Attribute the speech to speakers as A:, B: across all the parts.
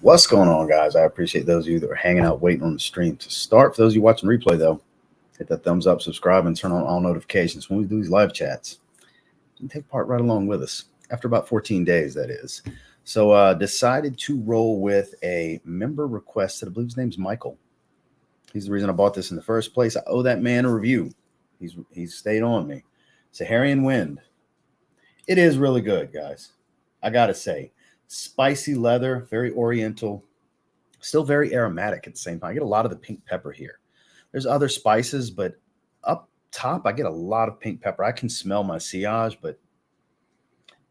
A: What's going on, guys? I appreciate those of you that are hanging out waiting on the stream to start. For those of you watching replay, though, hit that thumbs up, subscribe, and turn on all notifications when we do these live chats. And take part right along with us after about 14 days, that is. So decided to roll with a member requested. I believe his name's Michael. He's the reason I bought this in the first place. I owe that man a review. He's stayed on me. Saharan Wind. It is really good, guys. I got to say. Spicy leather, very oriental, still very aromatic at the same time. I get a lot of the pink pepper here. There's other spices, but up top, I get a lot of pink pepper. I can smell my sillage, but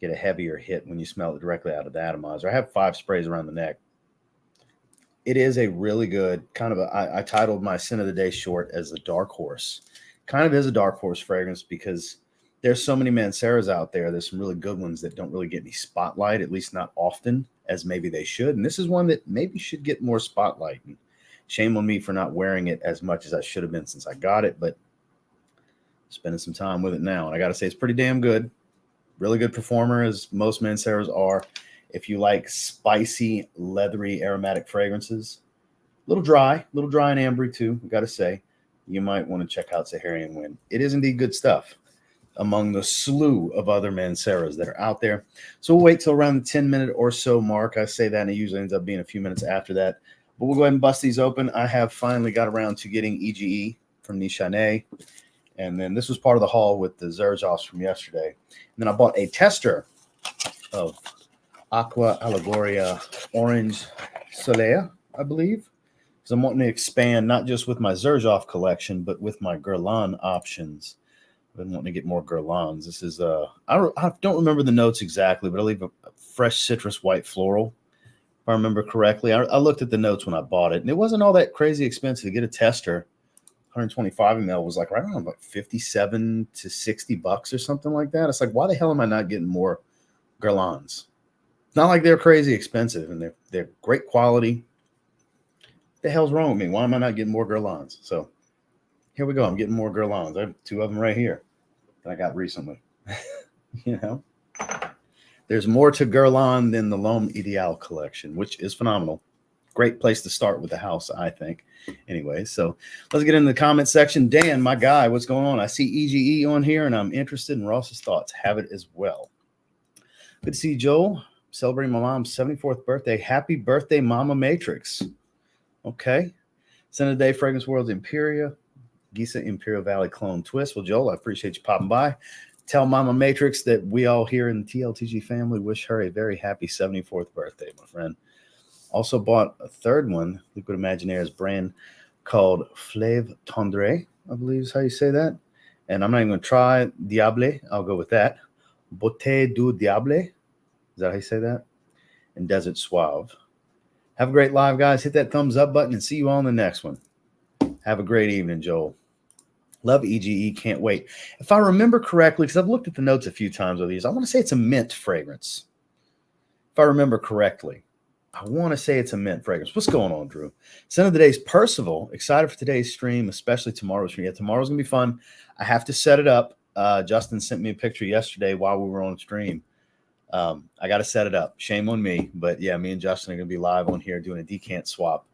A: get a heavier hit when you smell it directly out of the atomizer. I have 5 sprays around the neck. It is a really good kind of I titled my Scent of the Day short as a dark horse. Kind of is a dark horse fragrance because there's so many Manceras out there. There's some really good ones that don't really get any spotlight, at least not often as maybe they should. And this is one that maybe should get more spotlight. And shame on me for not wearing it as much as I should have been since I got it, but spending some time with it now. And I got to say, it's pretty damn good. Really good performer, as most Manceras are. If you like spicy, leathery, aromatic fragrances, a little dry and ambery too, I got to say, you might want to check out Saharan Wind. It is indeed good stuff among the slew of other Manceras that are out there. So we'll wait till around the 10-minute or so mark. I say that, and it usually ends up being a few minutes after that. But we'll go ahead and bust these open. I have finally got around to getting EGE from Nishane. And then this was part of the haul with the Xerjoffs from yesterday. And then I bought a tester of Aqua Allegoria Orange Soleia, I believe. Because I'm wanting to expand not just with my Xerjoff collection, but with my Guerlain options. I've been wanting to get more Guerlains. This is I don't remember the notes exactly, but I leave a fresh citrus white floral, if I remember correctly. I looked at the notes when I bought it, and it wasn't all that crazy expensive to get a tester. 125 ml was like right around like 57 to 60 bucks or something like that. It's like, why the hell am I not getting more Guerlains? It's not like they're crazy expensive, and they're great quality. What the hell's wrong with me? Why am I not getting more Guerlains? So here we go. I'm getting more Guerlains. I have 2 of them right here that I got recently. There's more to Guerlain than the L'Homme Ideal collection, which is phenomenal. Great place to start with the house, I think. Anyway, so let's get into the comment section. Dan, my guy, what's going on? I see EGE on here, and I'm interested in Ross's thoughts. Have it as well. Good to see you, Joel. Celebrating my mom's 74th birthday. Happy birthday, Mama Matrix. Okay. Scent of the Day, Fragrance World's Imperia. Gisa Imperial Valley Clone Twist. Well, Joel, I appreciate you popping by. Tell Mama Matrix that we all here in the TLTG family wish her a very happy 74th birthday, my friend. Also bought a third one, Liquid Imaginaire's brand called Fleuve Tendre, I believe is how you say that. And I'm not even going to try Diable. I'll go with that. Beauté du Diable. Is that how you say that? And Desert Suave. Have a great live, guys. Hit that thumbs up button and see you all in the next one. Have a great evening, Joel. Love EGE. Can't wait. If I remember correctly, because I've looked at the notes a few times with these, I want to say it's a mint fragrance. If I remember correctly, I want to say it's a mint fragrance. What's going on, Drew? Scent of the Day is Percival. Excited for today's stream, especially tomorrow's stream. Yeah, tomorrow's going to be fun. I have to set it up. Justin sent me a picture yesterday while we were on stream. I got to set it up. Shame on me. But yeah, me and Justin are going to be live on here doing a decant swap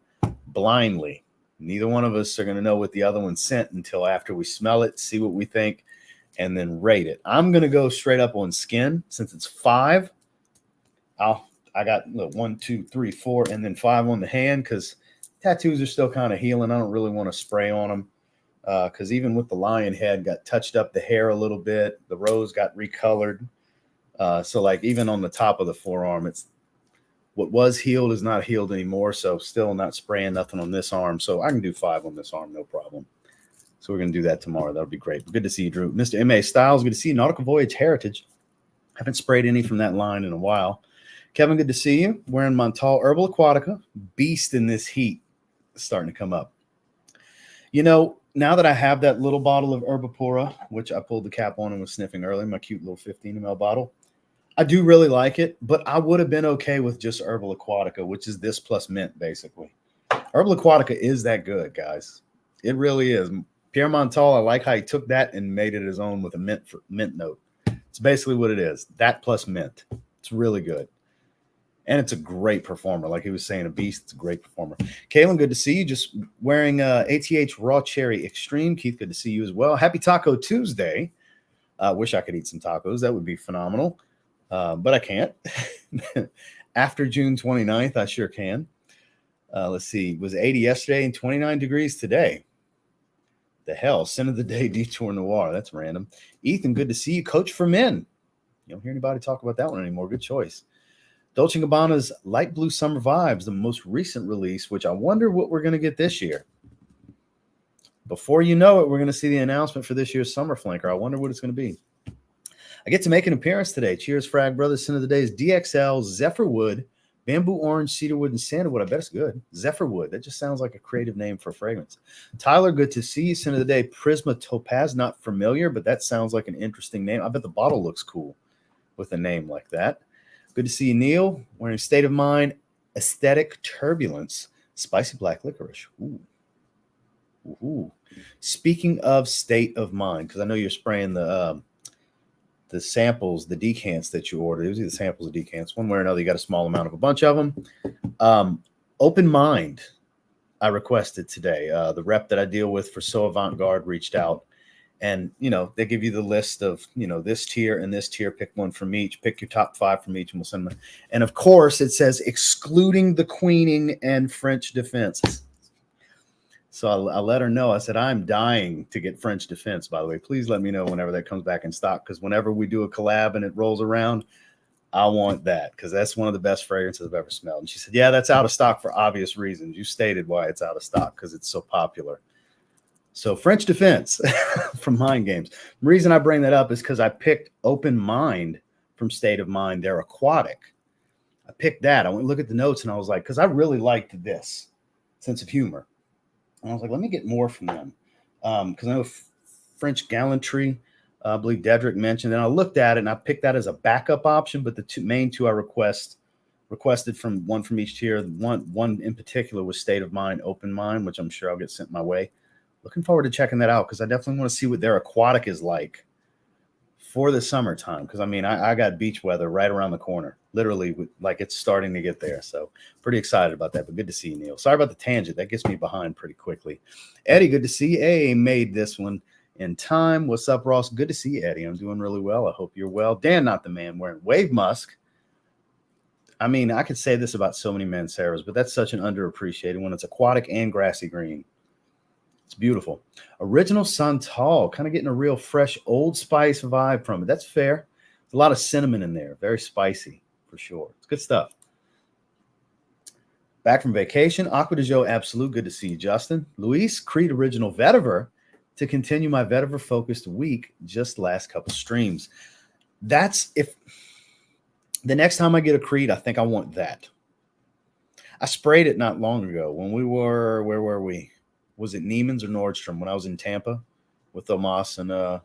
A: blindly. Neither one of us are going to know what the other one sent until after we smell it, see what we think, and then rate it. I'm going to go straight up on skin. Since it's 5, I got 1, 2, 3, 4, and then 5 on the hand because tattoos are still kind of healing. I don't really want to spray on them because even with the lion head, got touched up the hair a little bit. The rose got recolored. So like even on the top of the forearm, it's what was healed is not healed anymore. So still not spraying nothing on this arm. So I can do 5 on this arm, no problem. So we're going to do that tomorrow. That'll be great. Good to see you, Drew. Mr. M.A. Styles, good to see you. Nautical Voyage Heritage. Haven't sprayed any from that line in a while. Kevin, good to see you. Wearing Montal Herbal Aquatica. Beast in this heat is starting to come up. You know, now that I have that little bottle of Herbapora, which I pulled the cap on and was sniffing earlier, my cute little 15 ml bottle, I do really like it, but I would have been okay with just Herbal Aquatica, which is this plus mint, basically. Herbal Aquatica is that good, guys. It really is. Pierre Montal, I like how he took that and made it his own with a mint note. It's basically what it is. That plus mint. It's really good. And it's a great performer. Like he was saying, a beast. It's a great performer. Kaylin, good to see you. Just wearing ATH Raw Cherry Extreme. Keith, good to see you as well. Happy Taco Tuesday. Wish I could eat some tacos. That would be phenomenal. But I can't. After June 29th, I sure can. Let's see. It was 80 yesterday and 29 degrees today. The hell? Sin of the day, Detour Noir. That's random. Ethan, good to see you. Coach for Men. You don't hear anybody talk about that one anymore. Good choice. Dolce & Gabbana's Light Blue Summer Vibes, the most recent release, which I wonder what we're going to get this year. Before you know it, we're going to see the announcement for this year's Summer Flanker. I wonder what it's going to be. I get to make an appearance today. Cheers, Frag Brothers. Sin of the day is DXL, Zephyr Wood, Bamboo Orange, Cedarwood, and Sandalwood. I bet it's good. Zephyr Wood. That just sounds like a creative name for a fragrance. Tyler, good to see you. Sin of the day, Prisma Topaz. Not familiar, but that sounds like an interesting name. I bet the bottle looks cool with a name like that. Good to see you, Neil. Wearing State of Mind, Aesthetic Turbulence, Spicy Black Licorice. Ooh. Ooh. Speaking of State of Mind, because I know you're spraying the samples, the decants that you ordered. It was either samples or decants. One way or another, you got a small amount of a bunch of them. Open Mind, I requested today. The rep that I deal with for So Avant-Garde reached out. And, they give you the list of, this tier and this tier. Pick one from each. Pick your top 5 from each, and we'll send them. And, of course, it says excluding the queening and French defense. So I let her know. I said, I'm dying to get French defense, by the way. Please let me know whenever that comes back in stock, because whenever we do a collab and it rolls around, I want that, because that's one of the best fragrances I've ever smelled. And she said, yeah, that's out of stock for obvious reasons. You stated why it's out of stock, because it's so popular. So French defense from Mind Games. The reason I bring that up is because I picked Open Mind from State of Mind. They're aquatic. I picked that. I went and look at the notes, and I was like, because I really liked this sense of humor. And I was like, let me get more from them. Because I know French Gallantry, I believe Dedrick mentioned. And I looked at it, and I picked that as a backup option. But the main two I requested from one from each tier. One in particular was State of Mind, Open Mind, which I'm sure I'll get sent my way. Looking forward to checking that out, because I definitely want to see what their aquatic is like for the summertime. Because, I got beach weather right around the corner. Literally, like it's starting to get there. So pretty excited about that. But good to see you, Neil. Sorry about the tangent. That gets me behind pretty quickly. Eddie, good to see you. Hey, made this one in time. What's up, Ross? Good to see you, Eddie. I'm doing really well. I hope you're well. Dan, not the man, wearing Wave Musk. I could say this about so many Manceras, but that's such an underappreciated one. It's aquatic and grassy green. It's beautiful. Original Santal, kind of getting a real fresh Old Spice vibe from it. That's fair. There's a lot of cinnamon in there. Very spicy, for sure. It's good stuff. Back from vacation. Aqua de Joe Absolute. Good to see you, Justin. Luis, Creed Original Vetiver to continue my vetiver-focused week just last couple streams. That's if the next time I get a Creed, I think I want that. I sprayed it not long ago when we were, where were we? Was it Neiman's or Nordstrom when I was in Tampa with Tomas and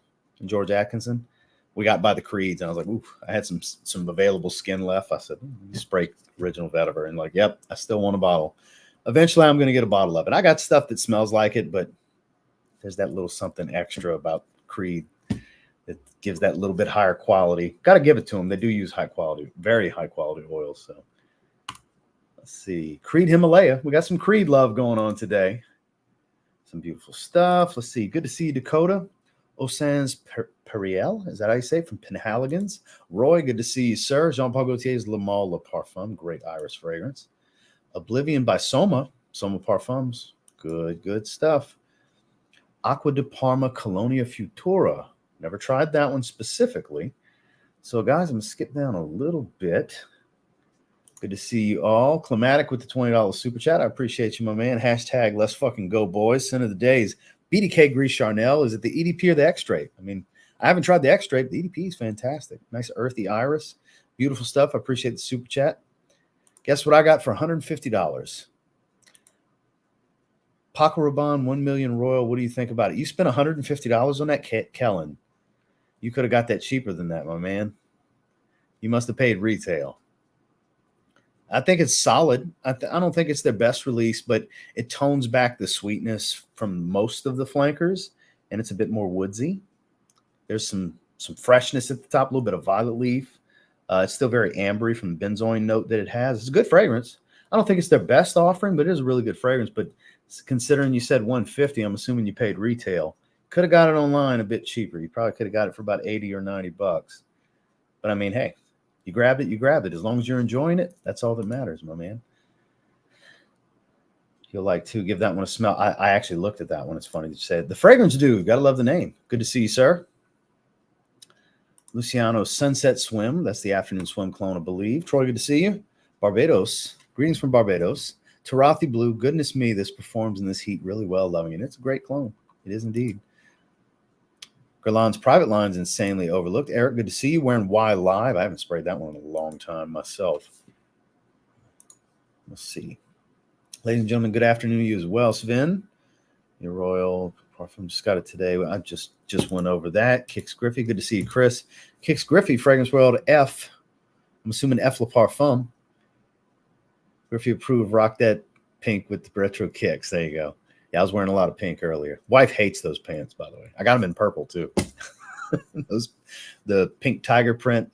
A: George Atkinson? We got by the Creeds, and I was like, ooh, I had some available skin left. I said, spray Original Vetiver. And like, yep, I still want a bottle. Eventually, I'm going to get a bottle of it. I got stuff that smells like it, but there's that little something extra about Creed that gives that little bit higher quality. Got to give it to them. They do use high quality, very high quality oils. So let's see. Creed Himalaya. We got some Creed love going on today. Some beautiful stuff. Let's see. Good to see you, Dakota. Osans Periel. Is that how you say it? From Penhaligans. Roy, good to see you, sir. Jean-Paul Gaultier's Le Male Le Parfum. Great iris fragrance. Oblivion by Soma. Soma Parfums. Good stuff. Aqua de Parma Colonia Futura. Never tried that one specifically. So, guys, I'm going to skip down a little bit. Good to see you all. Climatic with the $20 super chat. I appreciate you, my man. Hashtag let's fucking go, boys. Sin of the days. BDK Grease Charnel. Is it the EDP or the X-Drape? I haven't tried the X-Drape. The EDP is fantastic. Nice earthy iris. Beautiful stuff. I appreciate the super chat. Guess what I got for $150? Paco Rabanne 1 million Royal. What do you think about it? You spent $150 on that, Kellen. You could have got that cheaper than that, my man. You must have paid retail. I think it's solid. I don't think it's their best release, but it tones back the sweetness from most of the flankers, and it's a bit more woodsy. There's some freshness at the top, a little bit of violet leaf, It's still very ambery from the benzoin note that it has. It's a good fragrance. I don't think it's their best offering, but it is a really good fragrance. But considering you said 150, I'm assuming you paid retail. Could have got it online a bit cheaper. You probably could have got it for about 80 or 90 bucks. But I mean, hey, you grabbed it, you grabbed it. As long as you're enjoying it, that's all that matters, my man. You'll like to give that one a smell. I actually looked at that one. It's funny that you said the fragrance dude. Gotta love the name. Good to see you, sir. Luciano Sunset Swim. That's the afternoon swim clone, I believe. Troy, good to see you. Barbados. Greetings from Barbados. Tarathi Blue. Goodness me, this performs in this heat really well. Loving it. It's a great clone. It is indeed. Guerlain's private line's insanely overlooked. Eric, good to see you. Wearing Y Live. I haven't sprayed that one in a long time myself. Let's see. Ladies and gentlemen, good afternoon to you as well. Sven, your Royal Parfum, just got it today. I just went over that. Kix Griffey, good to see you, Chris. Kix Griffey, Fragrance World F. I'm assuming F La Parfum. Griffey approved, rock that pink with the retro kicks. There you go. Yeah, I was wearing a lot of pink earlier. Wife hates those pants, by the way. I got them in purple, too. The pink tiger print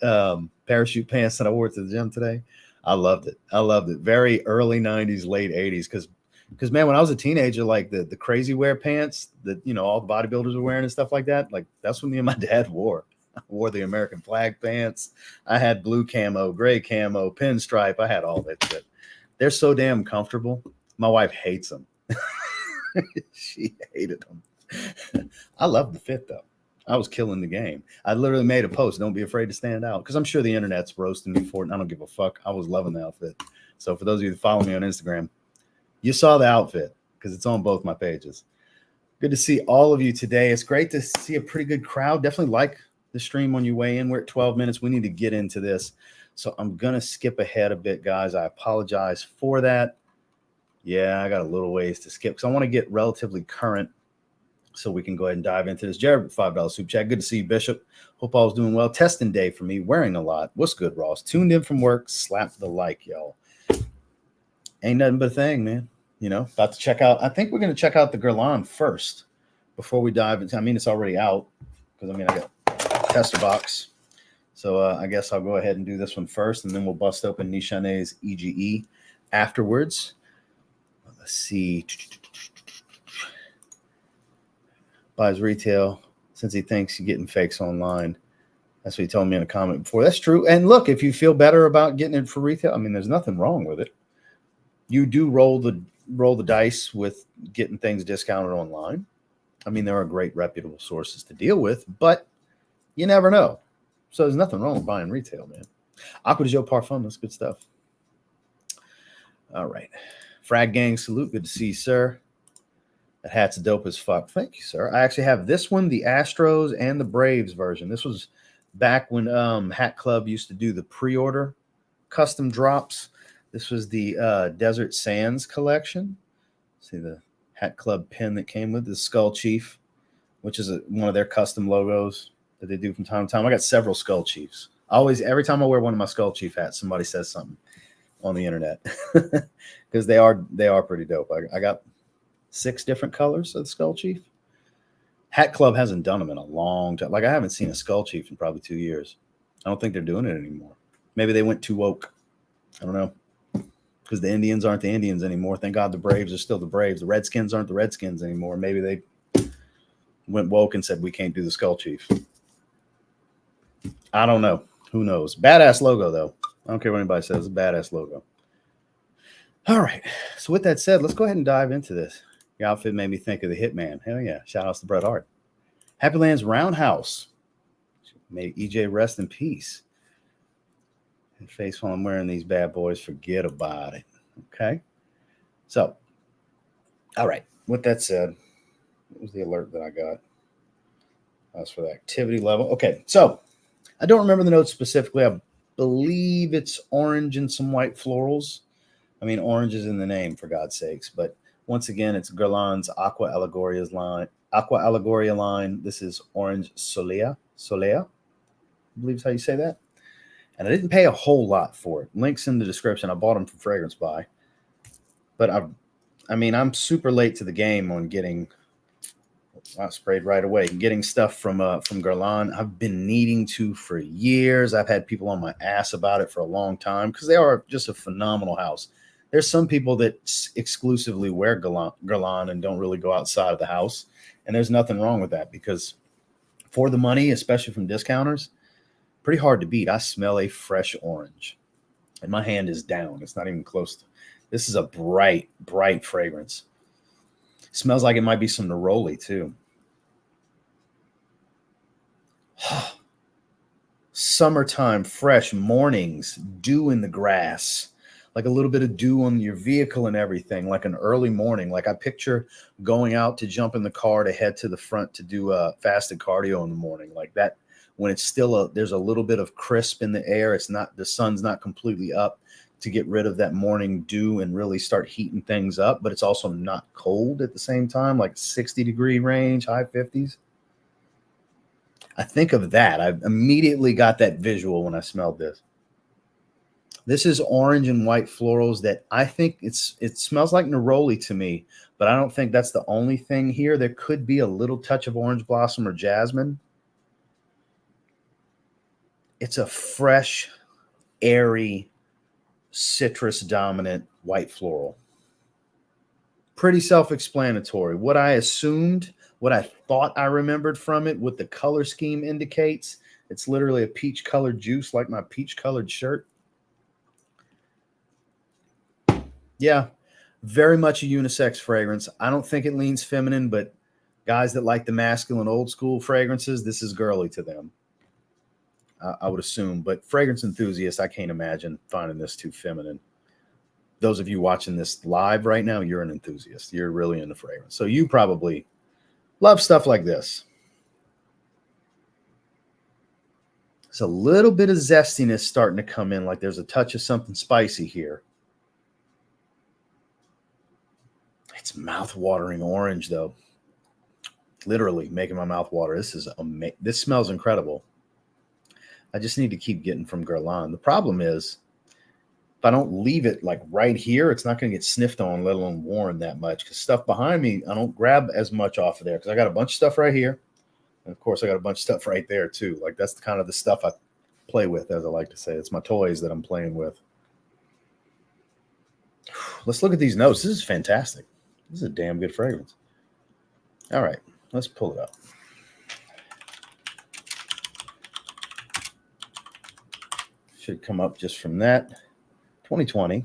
A: parachute pants that I wore to the gym today. I loved it. I loved it. Very early 90s, late 80s. Because man, when I was a teenager, like the crazy wear pants that, you know, all the bodybuilders were wearing and stuff like that, like that's what me and my dad wore. I wore the American flag pants. I had blue camo, gray camo, pinstripe. I had all that shit. They're so damn comfortable. My wife hates them. She hated them. I love the fit, though. I was killing the game. I literally made a post. Don't be afraid to stand out. Because I'm sure the internet's roasting me for it. And I don't give a fuck. I was loving the outfit. So for those of you that follow me on Instagram, you saw the outfit because it's on both my pages. Good to see all of you today. It's great to see a pretty good crowd. Definitely like the stream on your way in. We're at 12 minutes. We need to get into this. So I'm going to skip ahead a bit, guys. I apologize for that. Yeah, I got a little ways to skip because I want to get relatively current so we can go ahead and dive into this. Jared, $5 super chat. Good to see you, Bishop. Hope all was doing well. Testing day for me. Wearing a lot. What's good, Ross? Tuned in from work. Slap the like, y'all. Ain't nothing but a thing, man. You know, about to check out. I think we're going to check out the Guerlain first before we dive into. I mean, it's already out because I got a tester box. So I guess I'll go ahead and do this one first, and then we'll bust open Nishane's EGE afterwards. Let's see. Buys retail since he thinks you're getting fakes online. That's what he told me in a comment before. That's true. And look, if you feel better about getting it for retail, I mean, there's nothing wrong with it. You do roll the dice with getting things discounted online. I mean, there are great reputable sources to deal with, but you never know. So there's nothing wrong with buying retail, man. Aqua de Joe Parfum, that's good stuff. All right. Frag Gang, salute. Good to see you, sir. That hat's dope as fuck. Thank you, sir. I actually have this one, the Astros and the Braves version. This was back when Hat Club used to do the pre-order custom drops. This was the Desert Sands collection. See the Hat Club pin that came with the Skull Chief, which is one of their custom logos that they do from time to time. I got several Skull Chiefs. Every time I wear one of my Skull Chief hats, somebody says something on the internet because they are pretty dope. I got 6 different colors of the Skull Chief. Hat Club hasn't done them in a long time. Like I haven't seen a Skull Chief in probably 2 years. I don't think they're doing it anymore. Maybe they went too woke. I don't know. Because the Indians aren't the Indians anymore. Thank God the Braves are still the Braves. The Redskins aren't the Redskins anymore. Maybe they went woke and said, we can't do the Skull Chief. I don't know. Who knows? Badass logo, though. I don't care what anybody says. It's a badass logo. All right. So with that said, let's go ahead and dive into this. Your outfit made me think of the Hitman. Hell yeah. Shout outs to Bret Hart. Happy Land's Roundhouse. May EJ rest in peace. And face while I'm wearing these bad boys, forget about it. Okay. So, all right. With that said, what was the alert that I got? That's for the activity level. Okay. So, I don't remember the notes specifically. I believe it's orange and some white florals. I mean, orange is in the name, for God's sakes. But once again, it's Guerlain's Aqua Allegoria line. This is orange Soleia. Soleia, I believe is how you say that. And I didn't pay a whole lot for it. Links in the description. I bought them from Fragrance Buy. But I mean, I'm super late to the game on getting I sprayed right away. Getting stuff from Guerlain, I've been needing to for years. I've had people on my ass about it for a long time because they are just a phenomenal house. There's some people that exclusively wear Guerlain and don't really go outside of the house, and there's nothing wrong with that because for the money, especially from discounters, pretty hard to beat. I smell a fresh orange, and my hand is down. It's not even close to. This is a bright, bright fragrance. Smells like it might be some neroli too. Summertime, fresh mornings, dew in the grass, like a little bit of dew on your vehicle and everything, like an early morning. Like I picture going out to jump in the car to head to the front to do fasted cardio in the morning, like that. When it's still there's a little bit of crisp in the air. It's not, the sun's not completely up to get rid of that morning dew and really start heating things up, but it's also not cold at the same time, like 60-degree range, high 50s. I think of that. I immediately got that visual when I smelled this. This is orange and white florals that I think it smells like neroli to me, but I don't think that's the only thing here. There could be a little touch of orange blossom or jasmine. It's a fresh, airy, citrus dominant white floral. Pretty self-explanatory. What I assumed, what I thought I remembered from it, what the color scheme indicates, it's literally a peach colored juice like my peach colored shirt. Yeah, very much a unisex fragrance. I don't think it leans feminine, but guys that like the masculine old school fragrances, this is girly to them. I would assume, but fragrance enthusiasts, I can't imagine finding this too feminine. Those of you watching this live right now, you're an enthusiast. You're really into fragrance. So you probably love stuff like this. It's a little bit of zestiness starting to come in, like there's a touch of something spicy here. It's mouth-watering orange, though. Literally making my mouth water. This is amazing. This smells incredible. I just need to keep getting from Guerlain. The problem is, if I don't leave it like right here, it's not going to get sniffed on, let alone worn that much. Because stuff behind me, I don't grab as much off of there. Because I got a bunch of stuff right here. And of course, I got a bunch of stuff right there too. Like that's kind of the stuff I play with, as I like to say. It's my toys that I'm playing with. Let's look at these notes. This is fantastic. This is a damn good fragrance. All right, let's pull it up. Should come up just from that. 2020.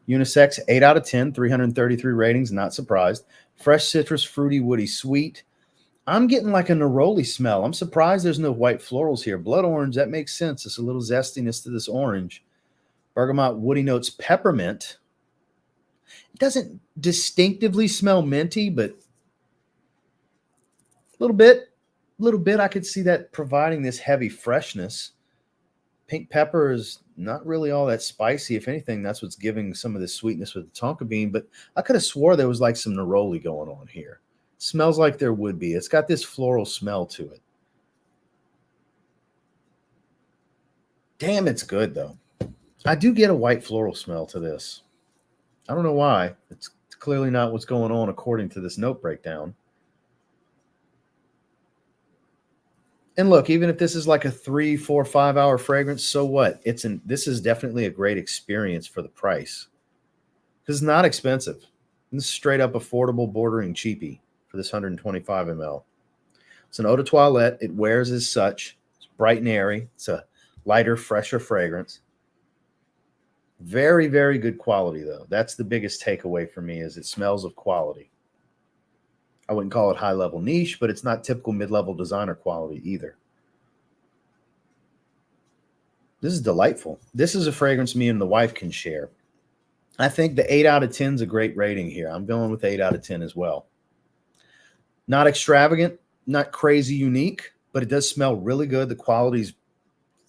A: Unisex, 8 out of 10, 333 ratings. Not surprised. Fresh citrus, fruity, woody, sweet. I'm getting like a neroli smell. I'm surprised there's no white florals here. Blood orange, that makes sense. It's a little zestiness to this orange. Bergamot, woody notes, peppermint. It doesn't distinctively smell minty, but a little bit. I could see that providing this heavy freshness. Pink pepper is not really all that spicy. If anything, that's what's giving some of the sweetness with the tonka bean. But I could have swore there was like some neroli going on here. Smells like there would be. It's got this floral smell to it. Damn, it's good, though. I do get a white floral smell to this. I don't know why. It's clearly not what's going on according to this note breakdown. And look, even if this is like a 3, 4, 5 hour fragrance, so what? This is definitely a great experience for the price. Because it's not expensive. This is straight up affordable, bordering cheapy for this 125 ml. It's an eau de toilette. It wears as such. It's bright and airy. It's a lighter, fresher fragrance. Very, very good quality, though. That's the biggest takeaway for me, is it smells of quality. I wouldn't call it high-level niche, but it's not typical mid-level designer quality either. This is delightful. This is a fragrance me and the wife can share. I think the 8 out of 10 is a great rating here. I'm going with 8 out of 10 as well. Not extravagant, not crazy unique, but it does smell really good. The quality is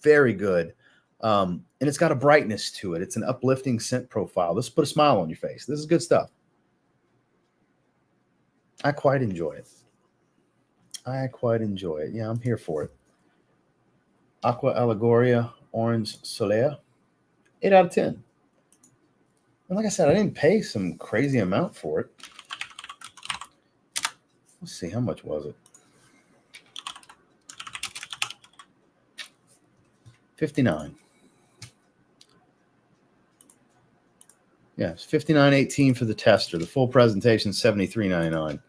A: very good. And it's got a brightness to it. It's an uplifting scent profile. This will put a smile on your face. This is good stuff. I quite enjoy it. Yeah, I'm here for it. Aqua Allegoria Orange Soleia, 8 out of 10. And like I said, I didn't pay some crazy amount for it. Let's see, how much was it? $59. Yeah, it's $59.18 for the tester. The full presentation, $73.99.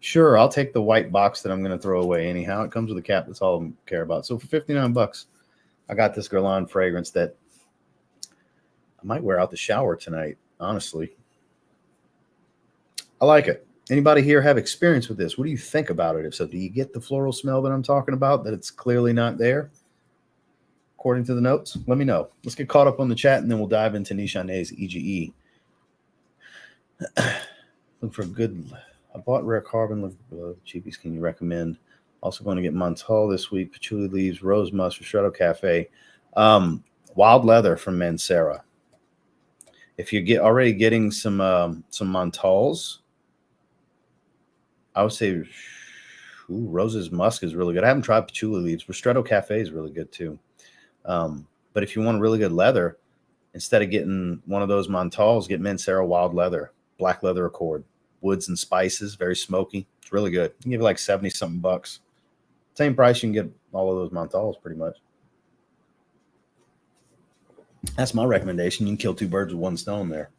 A: Sure, I'll take the white box that I'm going to throw away anyhow. It comes with a cap. That's all I care about. So for $59, I got this Guerlain fragrance that I might wear out the shower tonight, honestly. I like it. Anybody here have experience with this? What do you think about it? If so, do you get the floral smell that I'm talking about, that it's clearly not there, according to the notes? Let me know. Let's get caught up on the chat, and then we'll dive into Nishane EGE. Look for a good... I bought Rare Carbon. Cheapies, can you recommend? Also going to get Montal this week. Patchouli leaves, rose musk, Ristretto Cafe. Wild Leather from Mancera. If you're already getting some Montals, I would say Rose's Musk is really good. I haven't tried Patchouli leaves. Ristretto Cafe is really good too. But if you want a really good leather, instead of getting one of those Montals, get Mancera Wild Leather, Black Leather Accord. Woods and spices, very smoky. It's really good. You can give it like 70-something bucks. Same price, you can get all of those Montals pretty much. That's my recommendation. You can kill 2 birds with 1 stone there.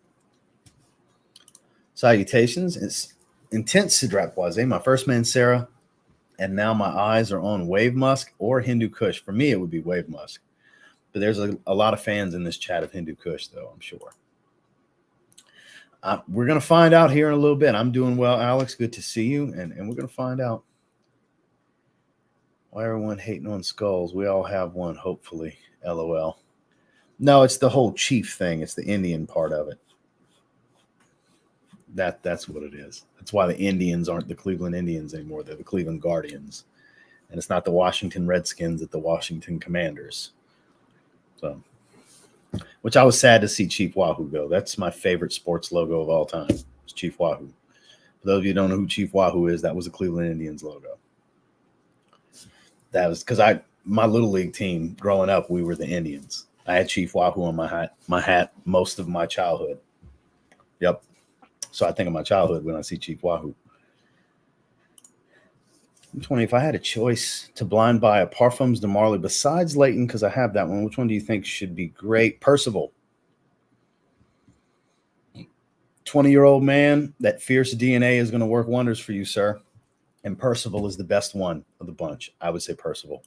A: Salutations. It's Intense Sidrat Boisé, my first Mancera, and now my eyes are on Wave Musk or Hindu Kush. For me, it would be Wave Musk. But there's a lot of fans in this chat of Hindu Kush, though, I'm sure. We're going to find out here in a little bit. I'm doing well, Alex. Good to see you. And we're going to find out why everyone hating on skulls. We all have one, hopefully. LOL. No, it's the whole chief thing. It's the Indian part of it. That's what it is. That's why the Indians aren't the Cleveland Indians anymore. They're the Cleveland Guardians. And it's not the Washington Redskins, it's the Washington Commanders. So... which I was sad to see Chief Wahoo go. That's my favorite sports logo of all time. It's Chief Wahoo. For those of you who don't know who Chief Wahoo is, that was the Cleveland Indians logo. That was because my little league team growing up, we were the Indians. I had Chief Wahoo on my hat most of my childhood. Yep. So I think of my childhood when I see Chief Wahoo. 20. If I had a choice to blind buy a Parfums de Marly besides Leighton, because I have that one, which one do you think should be great? Percival. 20-year-old man, that fierce DNA is going to work wonders for you, sir. And Percival is the best one of the bunch. I would say Percival.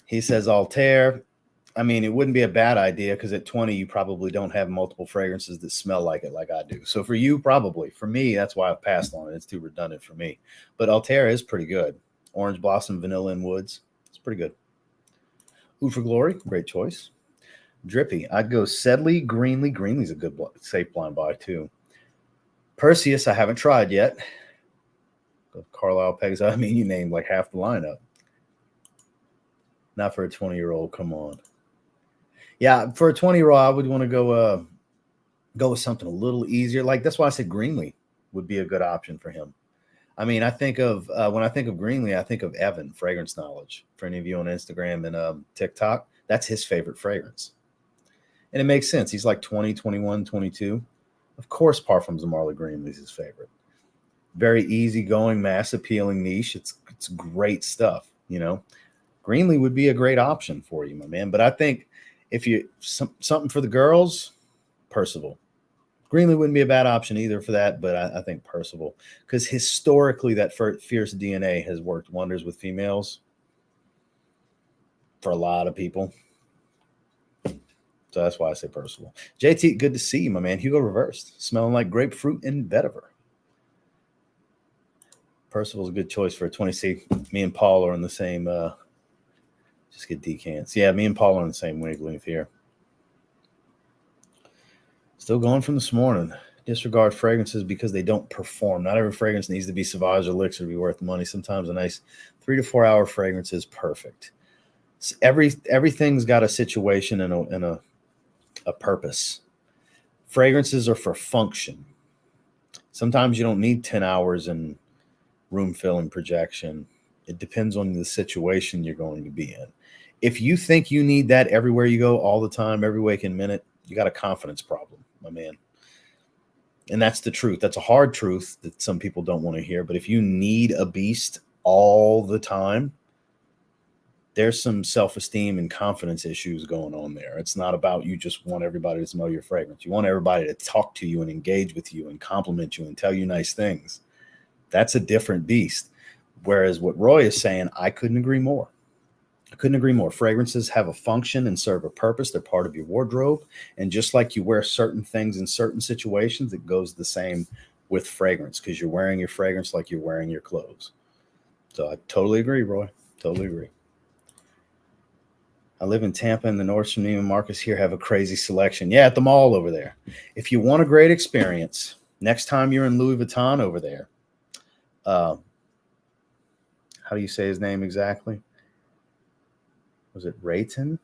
A: He says Altair. I mean, it wouldn't be a bad idea because at 20, you probably don't have multiple fragrances that smell like it like I do. So for you, probably. For me, that's why I've passed on it. It's too redundant for me. But Altair is pretty good. Orange Blossom, Vanilla, and Woods. It's pretty good. Oud for Glory, great choice. Drippy, I'd go Sedley, Greenlee. Greenlee's a good, safe blind buy, too. Perseus, I haven't tried yet. Carlisle Pegs. I mean, you named like half the lineup. Not for a 20-year-old. Come on. Yeah, for a 20-year-old, I would want to go with something a little easier. Like that's why I said Greenlee would be a good option for him. I mean, I think of when I think of Greenlee, I think of Evan, Fragrance Knowledge. For any of you on Instagram and TikTok, that's his favorite fragrance. And it makes sense. He's like 20, 21, 22. Of course, Parfums de Marly Greenlee's his favorite. Very easygoing, mass appealing niche. It's great stuff, you know. Greenlee would be a great option for you, my man. But I think if you something for the girls, Percival. Greenlee wouldn't be a bad option either for that, but I think Percival. Because historically, that fierce DNA has worked wonders with females for a lot of people. So that's why I say Percival. JT, good to see you, my man. Hugo Reversed, smelling like grapefruit and vetiver. Percival's a good choice for a 20C. Me and Paul are in the same... just get decants. Yeah, me and Paul are on the same wavelength here. Still going from this morning. Disregard fragrances because they don't perform. Not every fragrance needs to be Sauvage or Elixir to be worth money. Sometimes a nice 3 to 4 hour fragrance is perfect. Everything's got a situation and a purpose. Fragrances are for function. Sometimes you don't need 10 hours and room filling projection. It depends on the situation you're going to be in. If you think you need that everywhere you go all the time, every waking minute, you got a confidence problem, my man. And that's the truth. That's a hard truth that some people don't want to hear. But if you need a beast all the time, there's some self-esteem and confidence issues going on there. It's not about you just want everybody to smell your fragrance. You want everybody to talk to you and engage with you and compliment you and tell you nice things. That's a different beast. Whereas what Roy is saying, I couldn't agree more. I couldn't agree more. Fragrances have a function and serve a purpose. They're part of your wardrobe. And just like you wear certain things in certain situations, it goes the same with fragrance, because you're wearing your fragrance like you're wearing your clothes. So I totally agree, Roy. Totally agree. I live in Tampa, and the Nordstrom Neiman Marcus here have a crazy selection. Yeah, at the mall over there. If you want a great experience, next time you're in Louis Vuitton over there, how do you say his name exactly? Was it Rayton?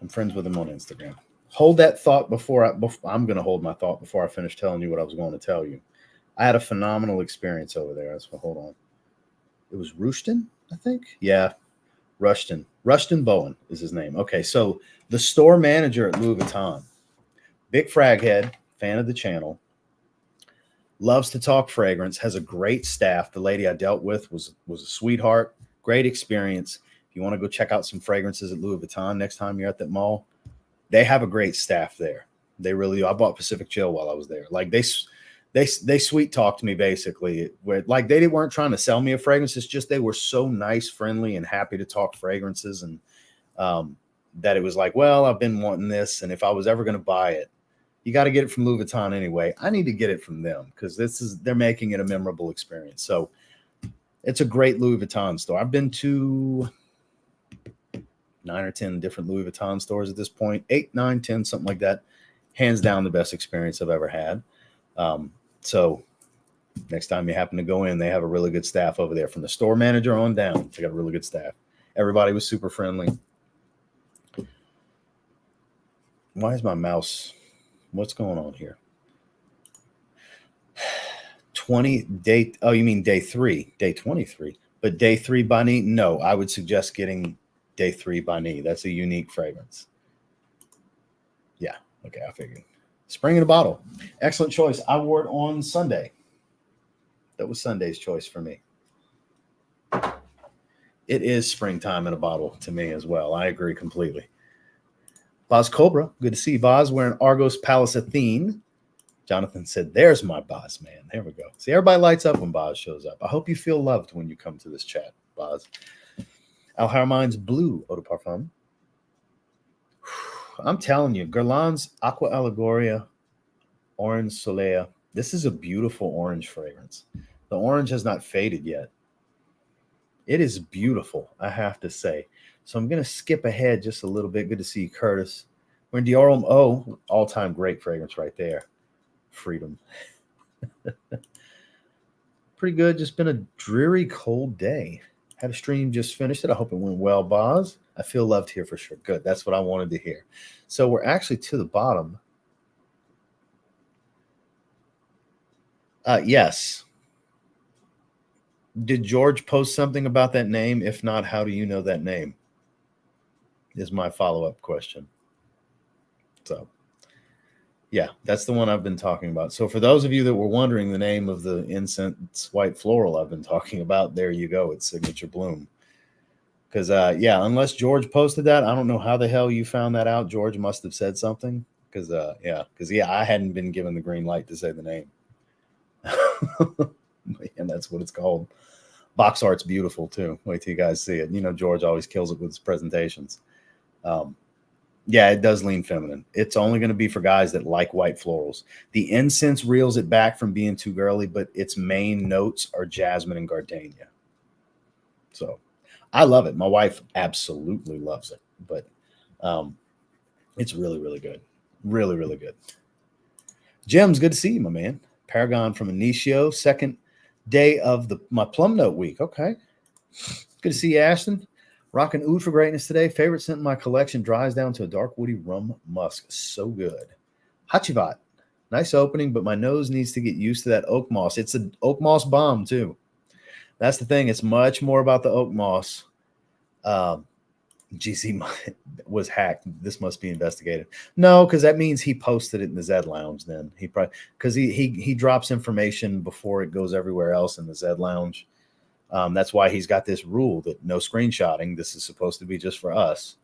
A: I'm friends with him on Instagram. Hold that thought I'm going to hold my thought before I finish telling you what I was going to tell you. I had a phenomenal experience over there. So hold on. It was Rushton, I think. Yeah, Rushton. Rushton Bowen is his name. Okay, so the store manager at Louis Vuitton, big fraghead, fan of the channel, loves to talk fragrance, has a great staff. The lady I dealt with was a sweetheart, great experience. If you want to go check out some fragrances at Louis Vuitton next time you're at that mall, they have a great staff there. They really do. I bought Pacific Chill while I was there. Like they sweet talked me basically. Where like they weren't trying to sell me a fragrance. It's just they were so nice, friendly, and happy to talk fragrances. And that it was like, well, I've been wanting this, and if I was ever going to buy it, you got to get it from Louis Vuitton anyway. I need to get it from them because they're making it a memorable experience. So it's a great Louis Vuitton store. I've been to 9 or 10 different Louis Vuitton stores at this point, 8, 9, 10, something like that. Hands down, the best experience I've ever had. So next time you happen to go in, they have a really good staff over there from the store manager on down. They got a really good staff. Everybody was super friendly. Why is my mouse? What's going on here? 20 day. Oh, you mean day 3, day 23, but day 3 Bani. No, I would suggest getting day 3 Bani. That's a unique fragrance. Yeah. Okay. I figured. Spring in a bottle. Excellent choice. I wore it on Sunday. That was Sunday's choice for me. It is springtime in a bottle to me as well. I agree completely. Boz Cobra. Good to see you, Boz. Wearing Argos Palace Athene. Jonathan said, there's my Boz, man. There we go. See, everybody lights up when Boz shows up. I hope you feel loved when you come to this chat, Boz. Al Harmon's Blue Eau de Parfum. I'm telling you, Guerlain's Aqua Allegoria Orange Soleia. This is a beautiful orange fragrance. The orange has not faded yet. It is beautiful, I have to say. So I'm going to skip ahead just a little bit. Good to see you, Curtis. We're in Diorum O, all-time great fragrance right there. Freedom. Pretty good. Just been a dreary, cold day. Had a stream, just finished it. I hope it went well, Boz. I feel loved here for sure. Good. That's what I wanted to hear. So we're actually to the bottom. Yes. Did George post something about that name? If not, how do you know that name? Is my follow-up question. So, yeah, that's the one I've been talking about. So for those of you that were wondering the name of the incense white floral I've been talking about, there you go. It's Signature Bloom. Because, yeah, unless George posted that, I don't know how the hell you found that out. George must have said something. Because, yeah, I hadn't been given the green light to say the name. And that's what it's called. Box art's beautiful too. Wait till you guys see it. You know, George always kills it with his presentations. Yeah, it does lean feminine. It's only going to be for guys that like white florals. The incense reels it back from being too girly, but its main notes are jasmine and gardenia. So I love it. My wife absolutely loves it, but it's really, really good. Really, really good. Jim's good to see you, my man. Paragon from Initio, second day of my Plum Note week. Okay. Good to see you, Ashton. Rocking Oud for greatness today. Favorite scent in my collection dries down to a dark woody rum musk. So good. Hachivat. Nice opening, but my nose needs to get used to that oak moss. It's an oak moss bomb, too. That's the thing. It's much more about the oak moss. GC was hacked. This must be investigated. No, because that means he posted it in the Zed Lounge. Then he probably because he drops information before it goes everywhere else in the Zed Lounge. That's why he's got this rule that no screenshotting. This is supposed to be just for us.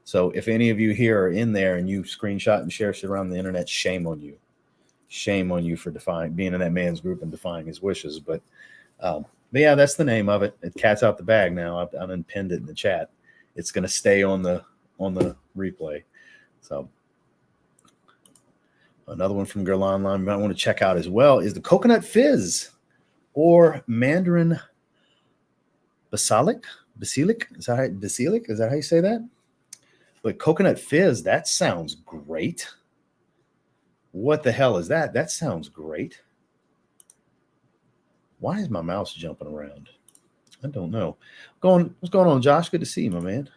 A: So if any of you here are in there and you screenshot and share shit around the internet, shame on you. Shame on you for being in that man's group and defying his wishes. But yeah, that's the name of it. Cat's out the bag now. I've unpinned it in the chat. It's going to stay on the replay. So another one from Guerlain Line you might want to check out as well is the Coconut Fizz or Mandarin Basilic. Is that how you say that? But Coconut Fizz, that sounds great. What the hell is that? That sounds great. Why is my mouse jumping around? I don't know. What's going on, Josh? Good to see you, my man.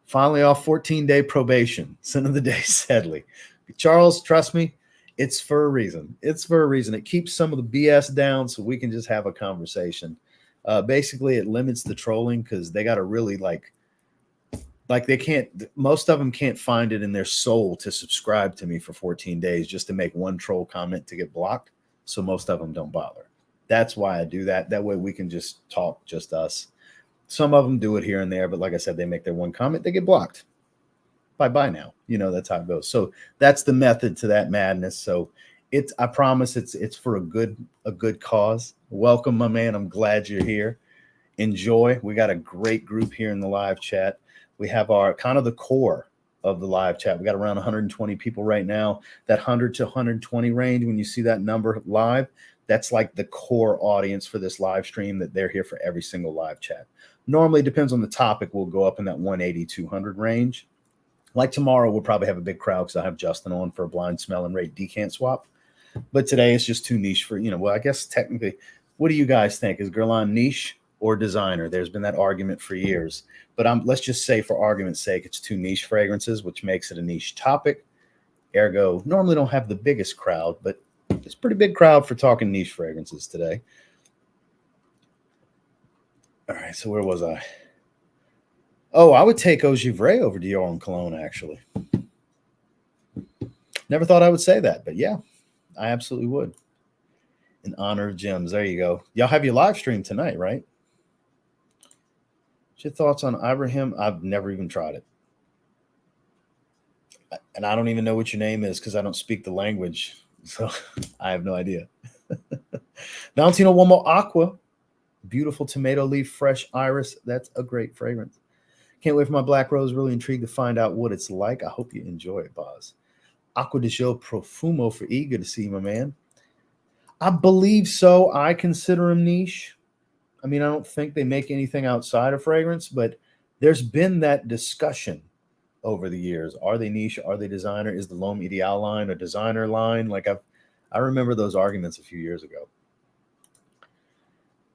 A: Finally off 14-day probation. Sin of the day, sadly. Charles, trust me, it's for a reason. It's for a reason. It keeps some of the BS down so we can just have a conversation. Basically, it limits the trolling because they got to really like they can't, most of them can't find it in their soul to subscribe to me for 14 days just to make one troll comment to get blocked. So most of them don't bother. That's why I do that. That way we can just talk, just us. Some of them do it here and there, but like I said, they make their one comment, they get blocked. Bye-bye now. You know, that's how it goes. So that's the method to that madness. So I promise it's for a good cause. Welcome, my man. I'm glad you're here. Enjoy. We got a great group here in the live chat. We have our kind of the core of the live chat. We got around 120 people right now. That 100 to 120 range, when you see that number live, that's like the core audience for this live stream, that they're here for every single live chat. Normally, depends on the topic, we'll go up in that 180, 200 range. Like tomorrow, we'll probably have a big crowd because I have Justin on for a blind smell and rate decant swap. But today it's just too niche for, well, I guess technically, what do you guys think? Is Guerlain niche or designer? There's been that argument for years. But let's just say, for argument's sake, it's two niche fragrances, which makes it a niche topic. Ergo, normally don't have the biggest crowd, but it's a pretty big crowd for talking niche fragrances today. All right, so where was I? Oh, I would take Eau Givray over Dior and Cologne, actually. Never thought I would say that, but yeah, I absolutely would. In honor of gems. There you go. Y'all have your live stream tonight, right? What's your thoughts on Ibrahim? I've never even tried it. And I don't even know what your name is because I don't speak the language. So I have no idea. Valentino Uomo Aqua. Beautiful tomato leaf, fresh iris. That's a great fragrance. Can't wait for my black rose. Really intrigued to find out what it's like. I hope you enjoy it, Boz. Aqua di Gio Profumo for E. Good to see you, my man. I believe so. I consider them niche. I mean, I don't think they make anything outside of fragrance, but there's been that discussion over the years. Are they niche? Are they designer? Is the L'Homme Ideal line a designer line? Like I remember those arguments a few years ago.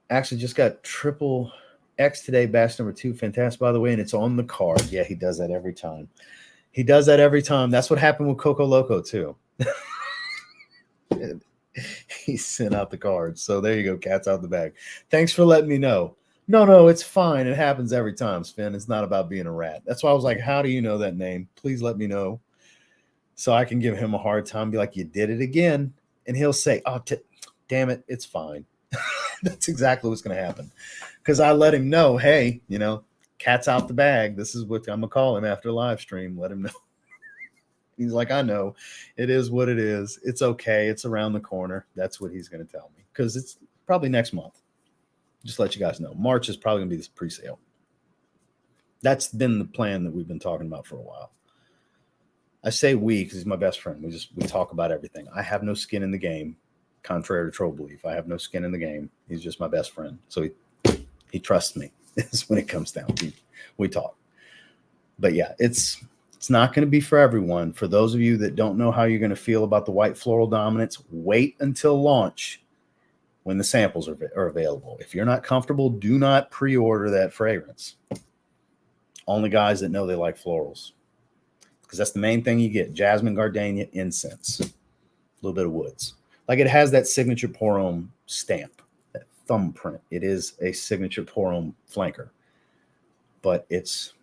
A: Actually, just got triple X today, batch number 2. Fantastic, by the way, and it's on the card. Yeah, he does that every time. He does that every time. That's what happened with Coco Loco, too. He sent out the cards. So there you go. Cat's out the bag. Thanks for letting me know. No, it's fine. It happens every time, Sven. It's not about being a rat. That's why I was like, how do you know that name? Please let me know so I can give him a hard time. Be like, you did it again. And he'll say, oh, damn it. It's fine. That's exactly what's going to happen. Because I let him know, hey, cat's out the bag. This is what I'm going to call him after the live stream. Let him know. He's like, I know. It is what it is. It's okay. It's around the corner. That's what he's going to tell me. Because it's probably next month. Just let you guys know. March is probably going to be this pre-sale. That's been the plan that we've been talking about for a while. I say we because he's my best friend. We talk about everything. I have no skin in the game, contrary to troll belief. I have no skin in the game. He's just my best friend. So he trusts me. Is when it comes down. We talk. But yeah, it's not going to be for everyone. For those of you that don't know how you're going to feel about the white floral dominance, wait until launch when the samples are available. If you're not comfortable, do not pre-order that fragrance. Only guys that know they like florals. Because that's the main thing you get. Jasmine, gardenia, incense. A little bit of woods. Like it has that signature Pour Homme stamp, that thumbprint. It is a signature Pour Homme flanker. But it's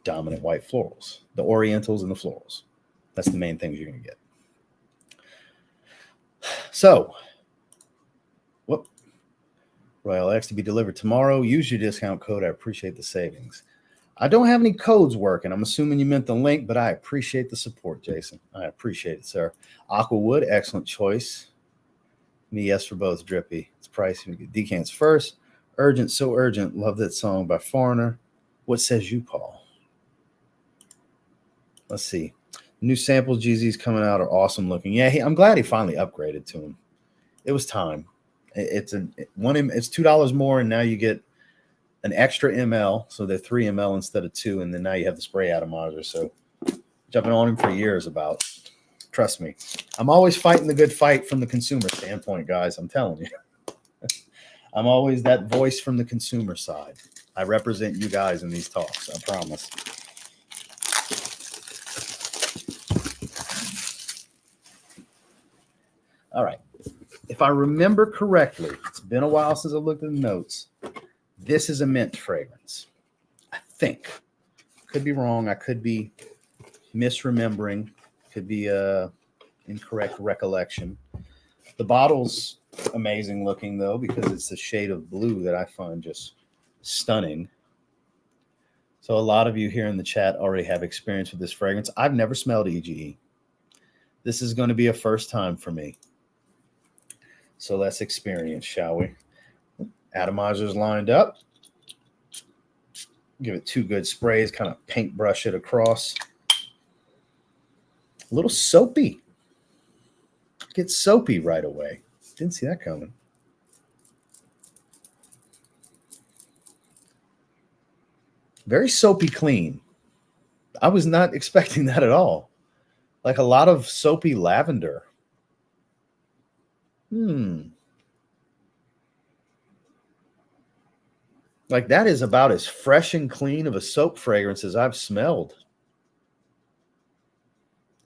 A: dominant white florals, the orientals and the florals. That's the main things you're going to get. So, whoop, Royal X to be delivered tomorrow. Use your discount code. I appreciate the savings. I don't have any codes working. I'm assuming you meant the link, but I appreciate the support, Jason. I appreciate it, sir. Aquawood, excellent choice. Me, yes for both. Drippy. It's pricey. We get decants first. Urgent, so urgent. Love that song by Foreigner. What says you, Paul? Let's see. New samples GZ's coming out are awesome looking. Yeah, I'm glad he finally upgraded to them. It was time. It's $2 more, and now you get an extra ml, so they're 3 ml instead of 2, and then now you have the spray atomizer. So jumping on him for years about. Trust me, I'm always fighting the good fight from the consumer standpoint, guys. I'm telling you, I'm always that voice from the consumer side. I represent you guys in these talks. I promise. All right. If I remember correctly, it's been a while since I looked at the notes. This is a mint fragrance. I think. Could be wrong. I could be misremembering. Could be a incorrect recollection. The bottle's amazing looking, though, because it's the shade of blue that I find just stunning. So a lot of you here in the chat already have experience with this fragrance. I've never smelled EGE. This is going to be a first time for me. So let's experience, shall we? Atomizers lined up. Give it 2 good sprays, kind of paintbrush it across. A little soapy. Get soapy right away. Didn't see that coming. Very soapy clean. I was not expecting that at all. Like a lot of soapy lavender. Like that is about as fresh and clean of a soap fragrance as I've smelled.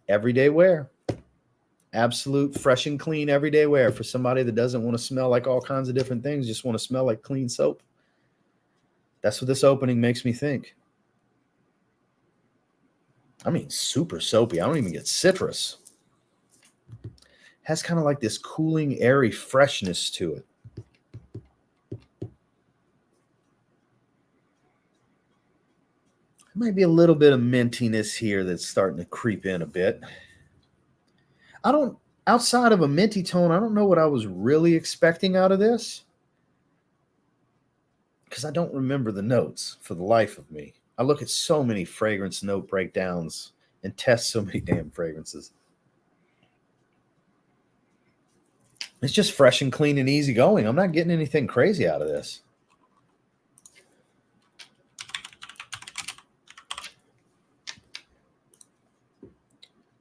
A: Everyday wear. Absolute fresh and clean everyday wear for somebody that doesn't want to smell like all kinds of different things, just want to smell like clean soap. That's what this opening makes me think. I mean, super soapy. I don't even get citrus. Has kind of like this cooling, airy freshness to it. Might be a little bit of mintiness here that's starting to creep in a bit. Outside of a minty tone, I don't know what I was really expecting out of this, because I don't remember the notes for the life of me. I look at so many fragrance note breakdowns and test so many damn fragrances. It's just fresh and clean and easy going. I'm not getting anything crazy out of this.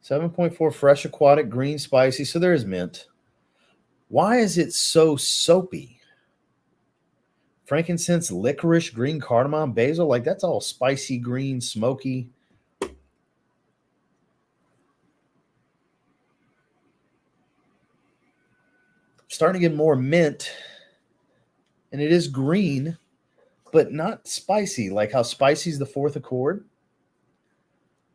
A: .4 fresh, aquatic, green, spicy. So there is mint. Why is it so soapy? Frankincense, licorice, green cardamom, basil. Like that's all spicy, green, smoky. Starting to get more mint. And it is green, but not spicy. Like how spicy is the 4th accord.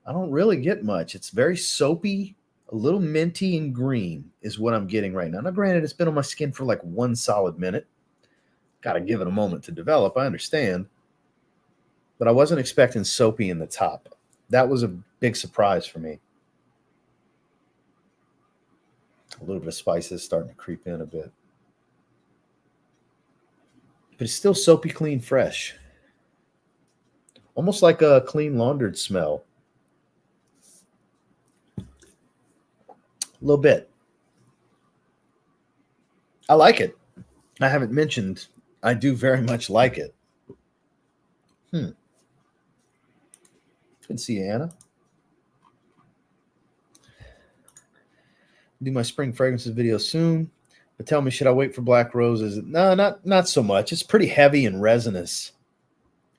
A: I don't really get much. It's very soapy, a little minty and green is what I'm getting right now. Now, granted, it's been on my skin for like 1 solid minute. Got to give it a moment to develop. I understand. But I wasn't expecting soapy in the top. That was a big surprise for me. A little bit of spices starting to creep in a bit. But it's still soapy, clean, fresh. Almost like a clean laundered smell. A little bit. I like it. I haven't mentioned I do very much like it. Good to see you, Anna. Do my spring fragrances video soon. But tell me, should I wait for black roses? No, not so much. It's pretty heavy and resinous.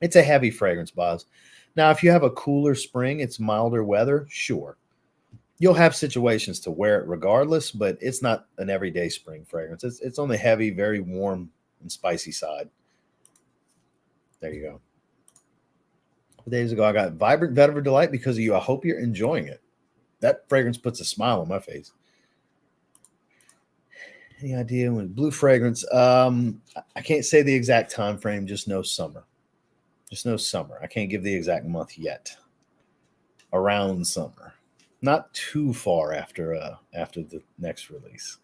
A: It's a heavy fragrance, Boz. Now, if you have a cooler spring, it's milder weather, sure. You'll have situations to wear it regardless, but it's not an everyday spring fragrance. It's on the heavy, very warm and spicy side. There you go. Days ago, I got Vibrant Vetiver Delight because of you. I hope you're enjoying it. That fragrance puts a smile on my face. Any idea when blue fragrance? I can't say the exact time frame. Just no summer. Just no summer. I can't give the exact month yet. Around summer, not too far after the next release.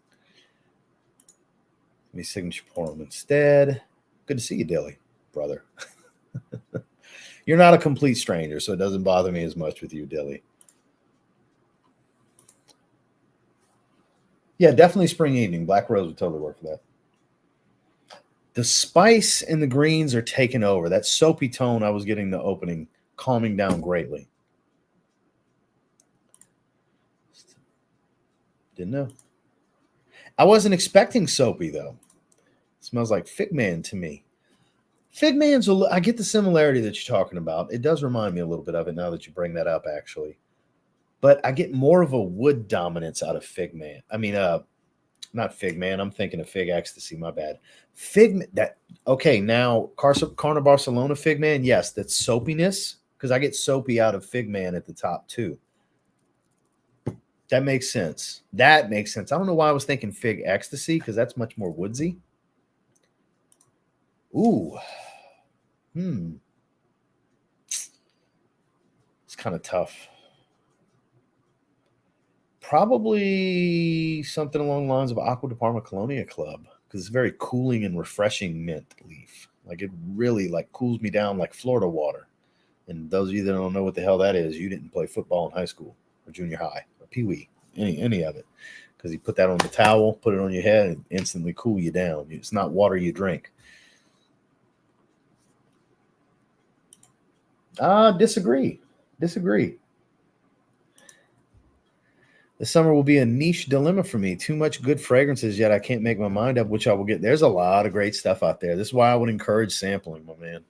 A: Let me signature pour them instead. Good to see you, Dilly, brother. You're not a complete stranger, so it doesn't bother me as much with you, Dilly. Yeah, definitely spring evening. Black rose would totally work for that. The spice and the greens are taking over. That soapy tone I was getting the opening, calming down greatly. Didn't know. I wasn't expecting soapy, though. It smells like Fig Man to me. Fig Man's, I get the similarity that you're talking about. It does remind me a little bit of it now that you bring that up, actually. But I get more of a wood dominance out of Fig Man. I mean, not Fig Man. I'm thinking of Fig Ecstasy. My bad. Okay, now Carner Barcelona Fig Man. Yes, that's soapiness because I get soapy out of Fig Man at the top too. That makes sense. That makes sense. I don't know why I was thinking Fig Ecstasy because that's much more woodsy. Ooh. It's kind of tough. Probably something along the lines of Aqua de Parma Colonia Club because it's very cooling and refreshing mint leaf. Like it really like cools me down like Florida water. And those of you that don't know what the hell that is, you didn't play football in high school or junior high or pee-wee, any of it. Because you put that on the towel, put it on your head, and instantly cool you down. It's not water you drink. Disagree. The summer will be a niche dilemma for me. Too much good fragrances, yet I can't make my mind up which I will get. There's a lot of great stuff out there. This is why I would encourage sampling, my man.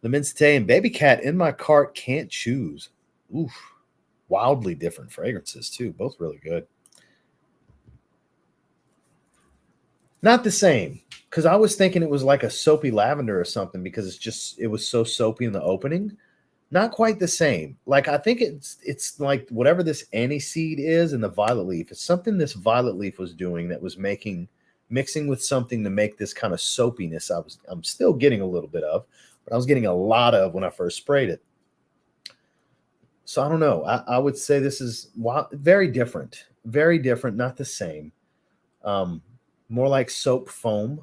A: Lemensité and Baby Cat in my cart, can't choose. Oof. Wildly different fragrances, too. Both really good. Not the same, because I was thinking it was like a soapy lavender or something because it was so soapy in the opening. Not quite the same. Like I think it's like whatever this aniseed is in the violet leaf. It's something this violet leaf was doing that was mixing with something to make this kind of soapiness. I'm still getting a little bit of, but I was getting a lot of when I first sprayed it. So I don't know. I would say this is very different, not the same. More like soap foam,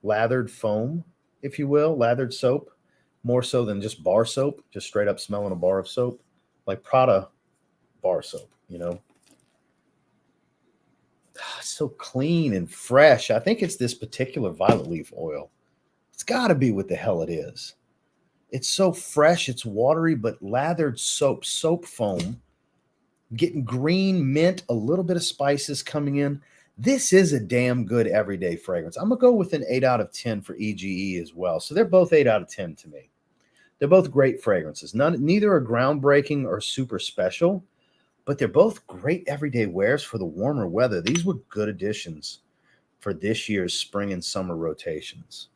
A: lathered foam, if you will, lathered soap. More so than just bar soap, just straight up smelling a bar of soap, like Prada bar soap, you know. So clean and fresh. I think it's this particular violet leaf oil. It's got to be what the hell it is. It's so fresh, it's watery, but lathered soap foam, getting green mint, a little bit of spices coming in. This is a damn good everyday fragrance. I'm going to go with an 8 out of 10 for EGE as well. So they're both 8 out of 10 to me. They're both great fragrances. Neither are groundbreaking or super special, but they're both great everyday wears for the warmer weather. These were good additions for this year's spring and summer rotations.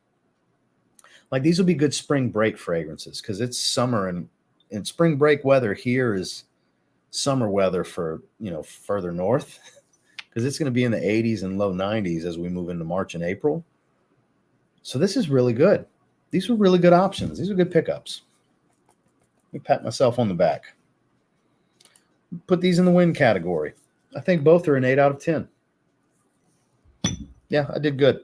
A: Like these will be good spring break fragrances because it's summer and spring break weather here is summer weather for, further north because it's going to be in the 80s and low 90s as we move into March and April. So this is really good. These were really good options. These are good pickups. Let me pat myself on the back. Put these in the win category. I think both are an 8 out of 10. Yeah, I did good.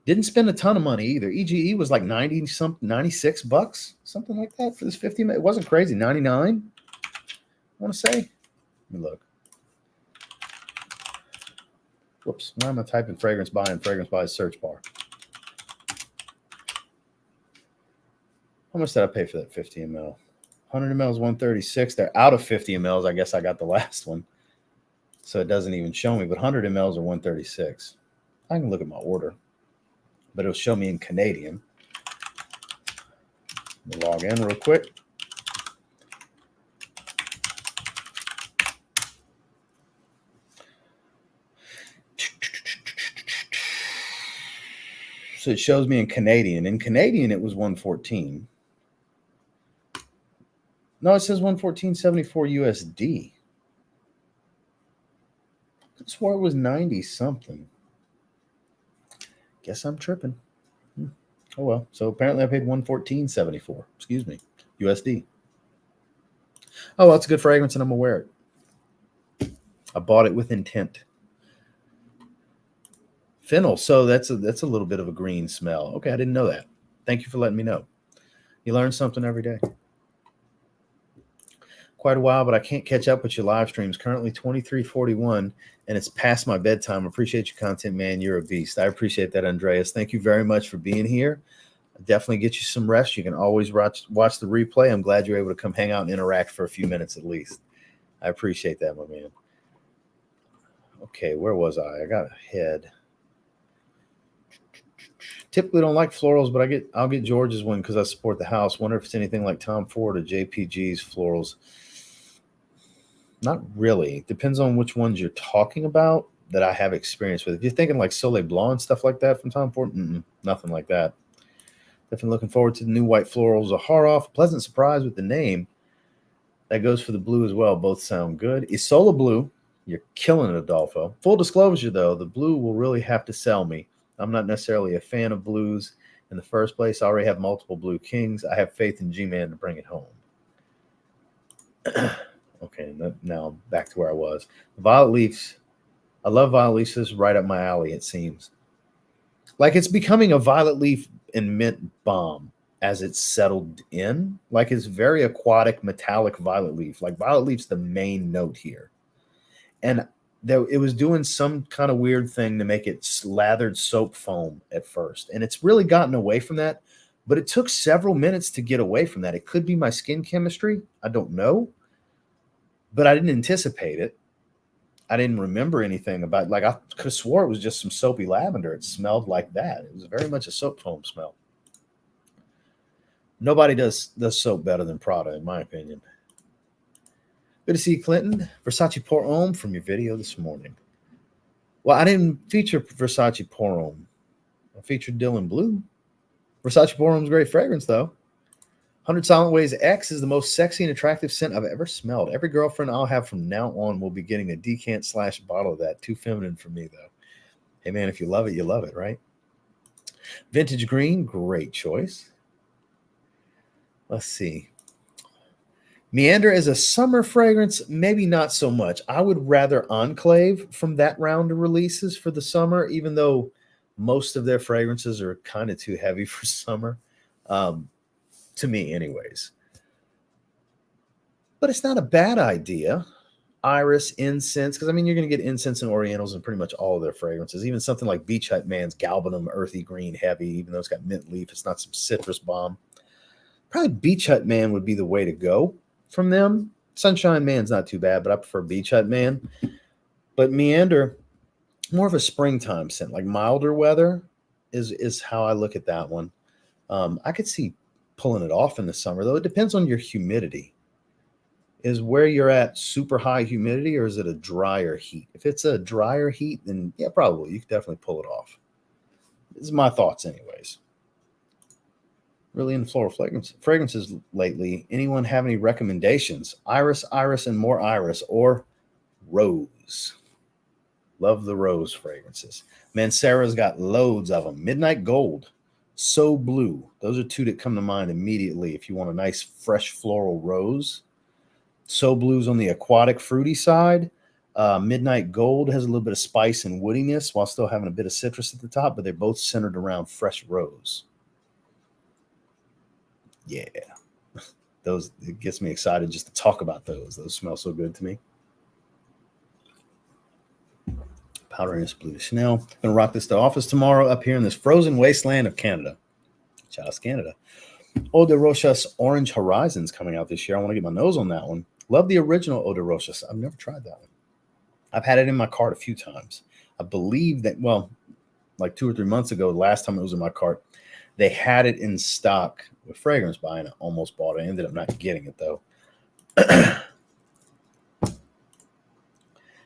A: Didn't spend a ton of money either. EGE was like 96 bucks, something like that for this 50 minute. It wasn't crazy. 99, I want to say. Let me look. Whoops. Why am I typing fragrance by search bar? How much did I pay for that 50 ml? 100 ml is 136. They're out of 50 mls. I guess I got the last one. So it doesn't even show me, but 100 mls are 136. I can look at my order, but it'll show me in Canadian. Let me log in real quick. So it shows me in Canadian. In Canadian, it was 114. No, it says 114.74 USD. I swore it was 90 something. Guess I'm tripping. Oh well. So apparently I paid 114.74. Excuse me, USD. Oh, well, it's a good fragrance, and I'm gonna wear it. I bought it with intent. Fennel. So that's a little bit of a green smell. Okay, I didn't know that. Thank you for letting me know. You learn something every day. Quite a while, but I can't catch up with your live streams. Currently 23:41, and it's past my bedtime. Appreciate your content, man. You're a beast. I appreciate that, Andreas. Thank you very much for being here. Definitely get you some rest. You can always watch the replay. I'm glad you're able to come hang out and interact for a few minutes at least. I appreciate that, my man. Okay, where was I? I got ahead. Typically don't like florals, but I'll get George's one because I support the house. Wonder if it's anything like Tom Ford or JPG's florals. Not really. Depends on which ones you're talking about that I have experience with. If you're thinking like Soleil Blanc and stuff like that from Tom Ford, nothing like that. Definitely looking forward to the new white florals. A Haroff, pleasant surprise with the name. That goes for the blue as well. Both sound good. Isola Blue, you're killing it, Adolfo. Full disclosure, though, the blue will really have to sell me. I'm not necessarily a fan of blues in the first place. I already have multiple Blue Kings. I have faith in G-Man to bring it home. Okay, now back to where I was. Violet Leafs. I love Violet Leafs. This is right up my alley, it seems. Like it's becoming a Violet Leaf and mint bomb as it's settled in. Like it's very aquatic, metallic Violet Leaf. Like Violet Leaf's the main note here. And it was doing some kind of weird thing to make it slathered soap foam at first. And it's really gotten away from that. But it took several minutes to get away from that. It could be my skin chemistry. I don't know. But I didn't anticipate it. I didn't remember anything about, like, I could have swore it was just some soapy lavender. It smelled like that. It was very much a soap foam smell. Nobody does soap better than Prada, in my opinion. Good to see you, Clinton. Versace Pour Homme from your video this morning. Well, I didn't feature Versace Pour Homme. I featured Dylan Blue. Versace Pour Homme's great fragrance, though. 100 Silent Ways X is the most sexy and attractive scent I've ever smelled. Every girlfriend I'll have from now on will be getting a decant/bottle of that. Too feminine for me, though. Hey, man, if you love it, you love it, right? Vintage Green, great choice. Let's see. Meander as a summer fragrance, maybe not so much. I would rather Enclave from that round of releases for the summer, even though most of their fragrances are kind of too heavy for summer. To me, anyways. But it's not a bad idea. Iris, incense, because I mean, you're going to get incense and orientals in pretty much all of their fragrances. Even something like Beach Hut Man's Galbanum, earthy green, heavy, even though it's got mint leaf, it's not some citrus bomb. Probably Beach Hut Man would be the way to go from them. Sunshine Man's not too bad, but I prefer Beach Hut Man. But Meander, more of a springtime scent, like milder weather is how I look at that one. I could see pulling it off in the summer, though. It depends on your humidity. Is where you're at super high humidity, or is it a drier heat? If it's a drier heat, then yeah, probably. You could definitely pull it off. This is my thoughts anyways. Really into floral fragrances lately. Anyone have any recommendations? Iris, and more iris, or rose. Love the rose fragrances. Mancera's got loads of them. Midnight Gold, So Blue. Those are two that come to mind immediately if you want a nice, fresh floral rose. So Blue's on the aquatic, fruity side. Midnight Gold has a little bit of spice and woodiness while still having a bit of citrus at the top, but they're both centered around fresh rose. Yeah. It gets me excited just to talk about those. Those smell so good to me. Powderiness Blue de Chanel. Gonna rock this to office tomorrow up here in this frozen wasteland of Canada. Shout out to Canada. Eau de Rochas Orange Horizons coming out this year. I want to get my nose on that one. Love the original Eau de Rochas. I've never tried that one. I've had it in my cart a few times. I believe that, well, like 2 or 3 months ago, the last time it was in my cart, they had it in stock with fragrance buying. I almost bought it. I ended up not getting it, though.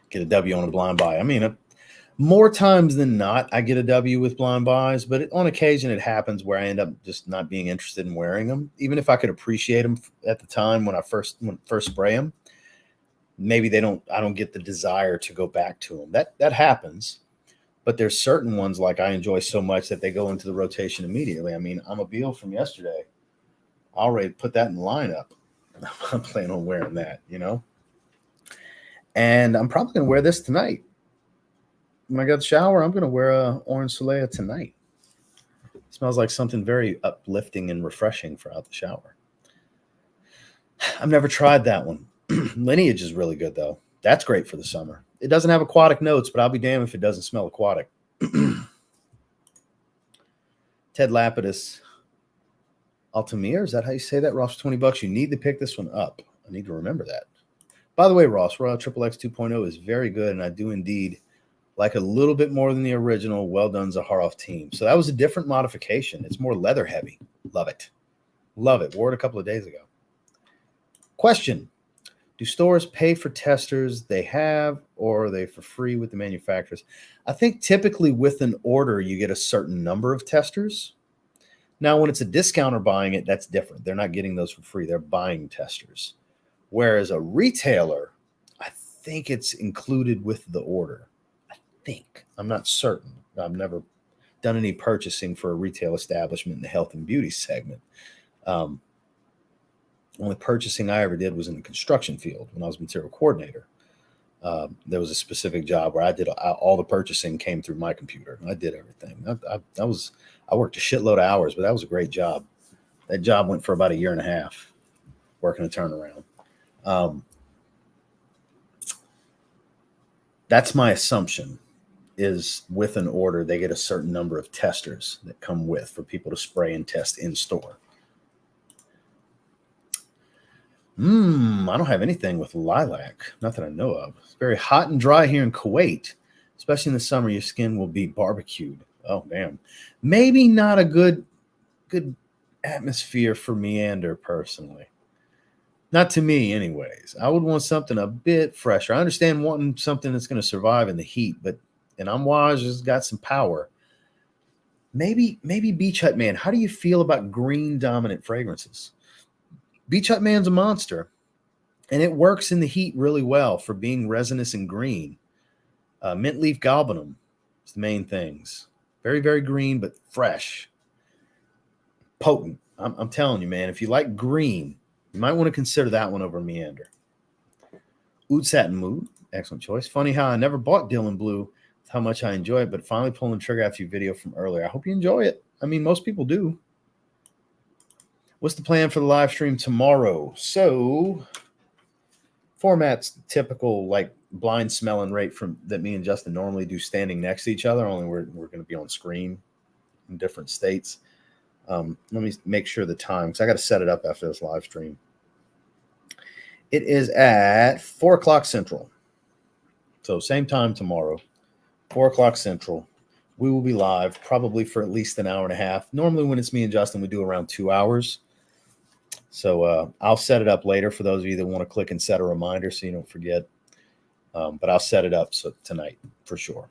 A: Get a W on a blind buy. I mean, More times than not, I get a W with blind buys, but on occasion it happens where I end up just not being interested in wearing them. Even if I could appreciate them at the time when I first spray them, maybe I don't get the desire to go back to them. That happens. But there's certain ones like I enjoy so much that they go into the rotation immediately. I mean, I'm a Beal from yesterday. I already put that in the lineup. I'm planning on wearing that, And I'm probably going to wear this tonight. When I got the shower, I'm going to wear a orange Soleia tonight. It smells like something very uplifting and refreshing for out the shower. I've never tried that one. Lineage is really good, though. That's great for the summer. It doesn't have aquatic notes, but I'll be damned if it doesn't smell aquatic. Ted Lapidus. Altamir, is that how you say that? Ross, $20. You need to pick this one up. I need to remember that. By the way, Ross, Royal XXX 2.0 is very good, and I do indeed like a little bit more than the original. Well done, Zaharoff team. So that was a different modification. It's more leather heavy. Love it. Love it. Wore it a couple of days ago. Question. Do stores pay for testers they have, or are they for free with the manufacturers? I think typically with an order, you get a certain number of testers. Now, when it's a discounter buying it, that's different. They're not getting those for free. They're buying testers. Whereas a retailer, I think it's included with the order. I think. I'm not certain. I've never done any purchasing for a retail establishment in the health and beauty segment. Only purchasing I ever did was in the construction field when I was material coordinator. There was a specific job where I did all the purchasing came through my computer. I did everything. I worked a shitload of hours, but that was a great job. That job went for about a year and a half working a turnaround. That's my assumption is with an order, they get a certain number of testers that come with for people to spray and test in store. I don't have anything with lilac. Not that I know of. It's very hot and dry here in Kuwait. Especially in the summer, your skin will be barbecued. Oh, man. Maybe not a good atmosphere for meander, personally. Not to me, anyways. I would want something a bit fresher. I understand wanting something that's going to survive in the heat, but an Amouage has got some power. Maybe Beach Hut Man. How do you feel about green-dominant fragrances? Beach Hut Man's a monster, and it works in the heat really well for being resinous and green. Mint leaf galbanum is the main things. Very, very green, but fresh. Potent. I'm telling you, man, if you like green, you might want to consider that one over Meander. Oud Satin Mood, excellent choice. Funny how I never bought Dylan Blue with how much I enjoy it, but finally pulling the trigger after your video from earlier. I hope you enjoy it. I mean, most people do. What's the plan for the live stream tomorrow? So, format's typical, like blind smell and rate from that me and Justin normally do standing next to each other. Only we're going to be on screen in different states. Let me make sure the time because I got to set it up after this live stream. It is at 4 o'clock Central. So same time tomorrow, 4 o'clock Central. We will be live probably for at least an hour and a half. Normally when it's me and Justin, we do around 2 hours. So I'll set it up later for those of you that want to click and set a reminder so you don't forget. But I'll set it up so tonight for sure.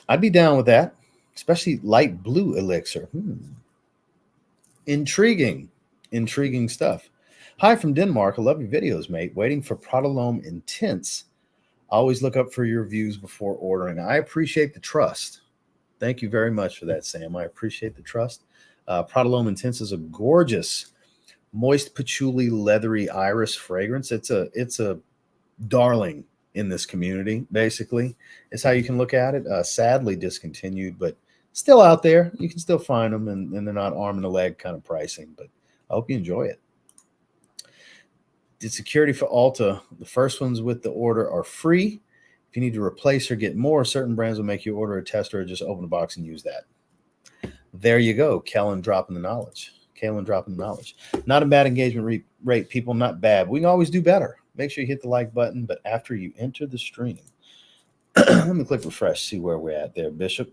A: I'd be down with that, especially light blue elixir. Intriguing stuff. Hi from Denmark. I love your videos, mate. Waiting for Prodalome Intense. Always look up for your reviews before ordering. I appreciate the trust. Thank you very much for that, Sam. I appreciate the trust. Prodalome Intense is a gorgeous, moist patchouli, leathery iris fragrance. It's a darling in this community, basically. It's how you can look at it. Sadly discontinued, but still out there. You can still find them, and they're not arm and a leg kind of pricing, but I hope you enjoy it. Did security for Ulta. The first ones with the order are free. If you need to replace or get more, certain brands will make you order a tester or just open the box and use that. There you go. Kellen dropping the knowledge. Not a bad engagement rate, people. Not bad. We can always do better. Make sure you hit the like button, but after you enter the stream, let me click refresh, see where we're at there, Bishop.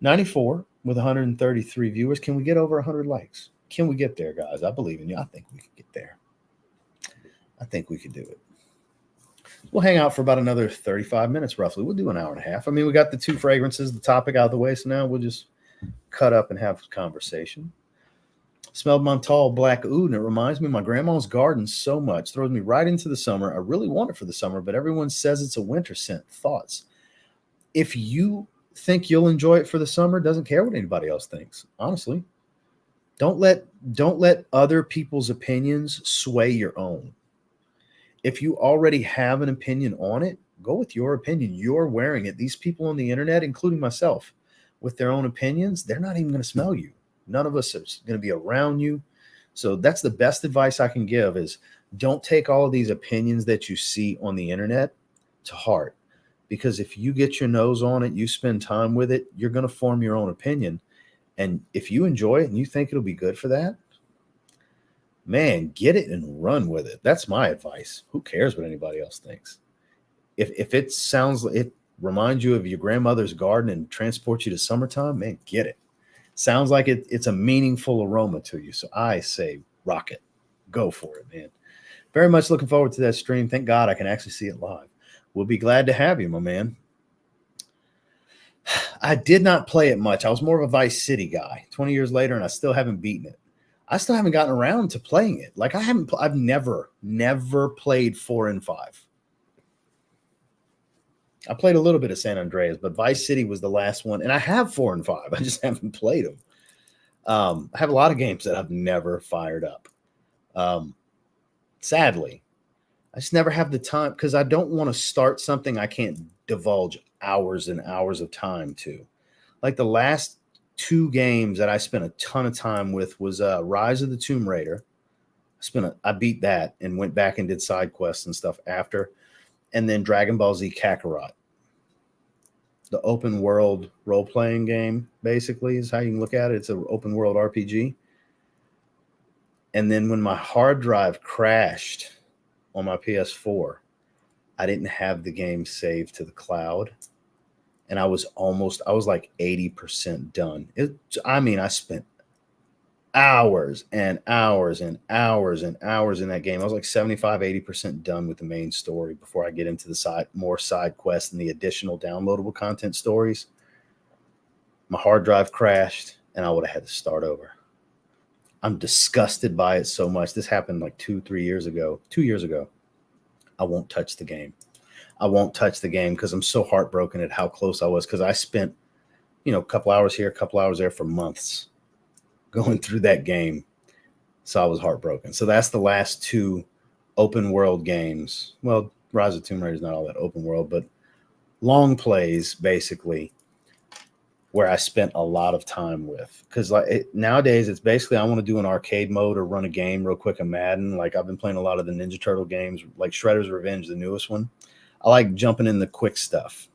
A: 94 with 133 viewers. Can we get over 100 likes? Can we get there, guys? I believe in you. I think we can get there. I think we could do it. we'll hang out for about another 35 minutes, roughly. We'll do an hour and a half. I mean, we got the 2 fragrances, the topic out of the way. So now we'll just cut up and have a conversation. Smelled my tall black oud, and it reminds me of my grandma's garden so much. Throws me right into the summer. I really want it for the summer, but everyone says it's a winter scent. Thoughts? If you think you'll enjoy it for the summer, doesn't care what anybody else thinks. Honestly, don't let other people's opinions sway your own. If you already have an opinion on it, go with your opinion. You're wearing it. These people on the internet, including myself, with their own opinions, they're not even going to smell you. None of us is going to be around you. So that's the best advice I can give is don't take all of these opinions that you see on the internet to heart. Because if you get your nose on it, you spend time with it, you're going to form your own opinion. And if you enjoy it and you think it'll be good for that, man, get it and run with it. That's my advice. Who cares what anybody else thinks? If it sounds, it reminds you of your grandmother's garden and transports you to summertime, man, get it. Sounds like it's a meaningful aroma to you. So I say rock it. Go for it, man. Very much looking forward to that stream. Thank God I can actually see it live. We'll be glad to have you, my man. I did not play it much. I was more of a Vice City guy 20 years later, and I still haven't beaten it. I still haven't gotten around to playing it. Like I've never played 4 and 5. I played a little bit of San Andreas, but Vice City was the last one. And I have 4 and 5. I just haven't played them. I have a lot of games that I've never fired up. Sadly, I just never have the time because I don't want to start something I can't divulge hours and hours of time to. Like the last 2 games that I spent a ton of time with was Rise of the Tomb Raider. I beat that and went back and did side quests and stuff after. And then Dragon Ball Z Kakarot. The open world role-playing game, basically, is how you can look at it. It's an open world RPG. And then when my hard drive crashed on my PS4, I didn't have the game saved to the cloud. And I was like 80% done. I spent hours and hours and hours and hours in that game. I was like 75, 80% done with the main story before I get into the more side quests and the additional downloadable content stories. My hard drive crashed and I would have had to start over. I'm disgusted by it so much. This happened like 2 years ago. I won't touch the game. I won't touch the game because I'm so heartbroken at how close I was because I spent, a couple hours here, a couple hours there for months going through that game. So I was heartbroken. So that's the last 2 open world games. Well, Rise of Tomb Raider is not all that open world, but long plays basically where I spent a lot of time with. Because nowadays it's basically I want to do an arcade mode or run a game real quick in Madden. Like I've been playing a lot of the Ninja Turtle games, like Shredder's Revenge, the newest one. I like jumping in the quick stuff.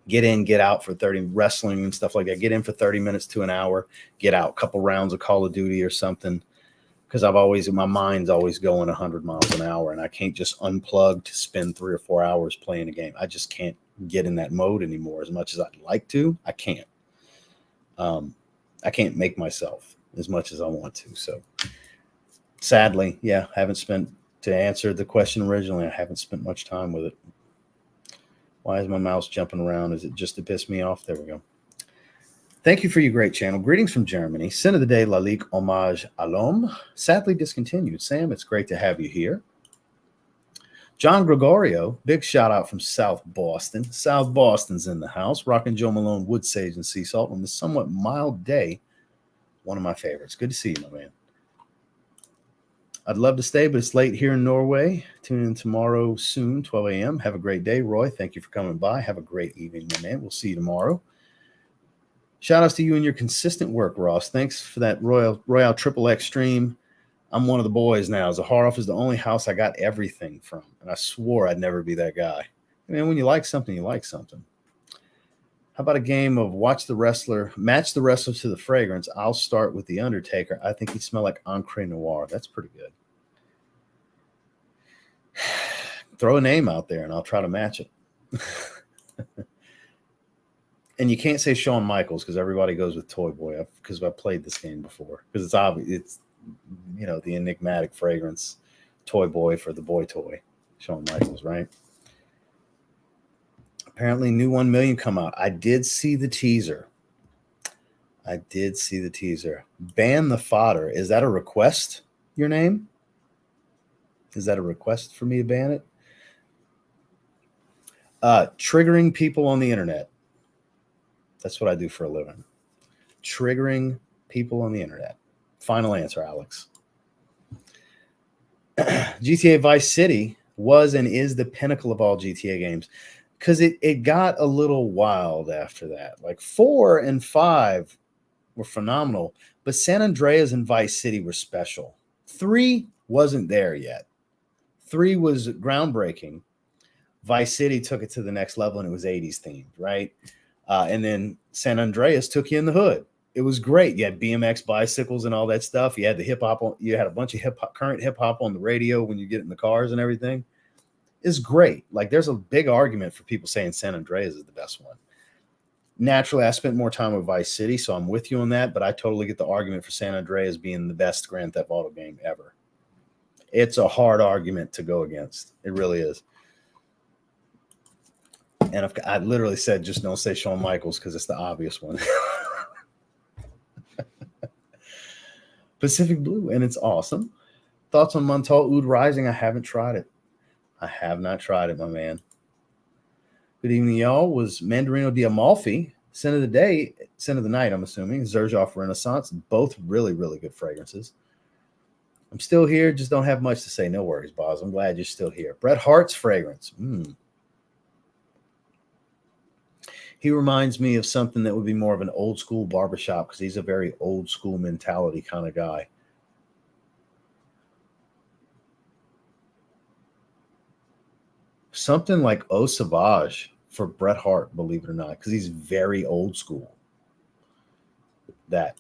A: Get in, get out for 30, wrestling and stuff like that. Get in for 30 minutes to an hour, get out, couple rounds of Call of Duty or something. Because my mind's always going 100 miles an hour, and I can't just unplug to spend 3 or 4 hours playing a game. I just can't get in that mode anymore as much as I'd like to. I can't. I can't make myself as much as I want to. So sadly, to answer the question originally, I haven't spent much time with it. Why is my mouse jumping around? Is it just to piss me off? There we go. Thank you for your great channel. Greetings from Germany. Sin of the day, Lalique Hommage à l'Homme. Sadly discontinued. Sam, it's great to have you here. John Gregorio, big shout out from South Boston. South Boston's in the house. Rockin' Joe Malone, Wood Sage, and Sea Salt on this somewhat mild day. One of my favorites. Good to see you, my man. I'd love to stay, but it's late here in Norway. Tune in tomorrow soon, 12 a.m. Have a great day, Roy. Thank you for coming by. Have a great evening, my man. We'll see you tomorrow. Shout outs to you and your consistent work, Ross. Thanks for that Royale Triple X stream. I'm one of the boys now. Zaharoff is the only house I got everything from, and I swore I'd never be that guy. I mean, when you like something, you like something. How about a game of match the wrestler to the fragrance? I'll start with The Undertaker. I think he'd smell like Encre Noir. That's pretty good. Throw a name out there, and I'll try to match it. And you can't say Shawn Michaels because everybody goes with Toy Boy because I've played this game before. Because it's obvious, it's the enigmatic fragrance Toy Boy for the boy toy. Shawn Michaels, right? Apparently, new 1 million come out. I did see the teaser. Ban the fodder. Is that a request, your name? Is that a request for me to ban it? Triggering people on the internet. That's what I do for a living. Triggering people on the internet. Final answer, Alex. GTA Vice City was and is the pinnacle of all GTA games, because it got a little wild after that. Like 4 and 5 were phenomenal, but San Andreas and Vice City were special. 3 wasn't there yet. 3 was groundbreaking. Vice City took it to the next level, and it was 80s themed, right? And then San Andreas took you in the hood. It was great. You had BMX bicycles and all that stuff. You had the hip hop. You had a bunch of current hip hop on the radio when you get in the cars and everything. It's great. Like, there's a big argument for people saying San Andreas is the best one. Naturally, I spent more time with Vice City, so I'm with you on that. But I totally get the argument for San Andreas being the best Grand Theft Auto game ever. It's a hard argument to go against. It really is. And I literally said, just don't say Shawn Michaels because it's the obvious one. Pacific Blue, and it's awesome. Thoughts on Montal Oud Rising? I haven't tried it. I have not tried it, my man. Good evening, y'all. Was Mandarino di Amalfi, scent of the day, scent of the night, I'm assuming. Xerjoff Renaissance, both really, really good fragrances. I'm still here, just don't have much to say. No worries, Boz. I'm glad you're still here. Bret Hart's fragrance. He reminds me of something that would be more of an old school barbershop, because he's a very old school mentality kind of guy. Something like Eau Sauvage for Bret Hart, believe it or not, because he's very old school. That.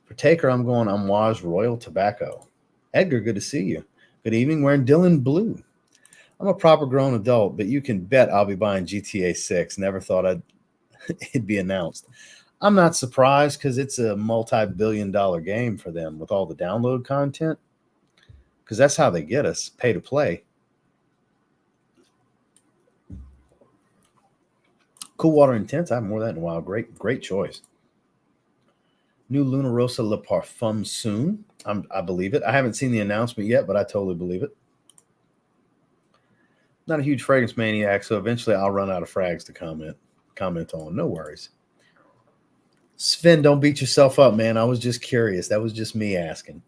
A: For Taker, I'm going Amouage Royal Tobacco. Edgar, good to see you. Good evening. Wearing Dylan Blue. I'm a proper grown adult, but you can bet I'll be buying GTA 6. Never thought it'd be announced. I'm not surprised, because it's a multi-billion-dollar game for them with all the download content, because that's how they get us, pay to play. Cool Water Intense. I haven't worn that in a while. Great choice. New Luna Rosa Le Parfum soon. I believe it. I haven't seen the announcement yet, but I totally believe it. Not a huge fragrance maniac, so eventually I'll run out of frags to comment on. No worries. Sven, don't beat yourself up, man. I was just curious. That was just me asking.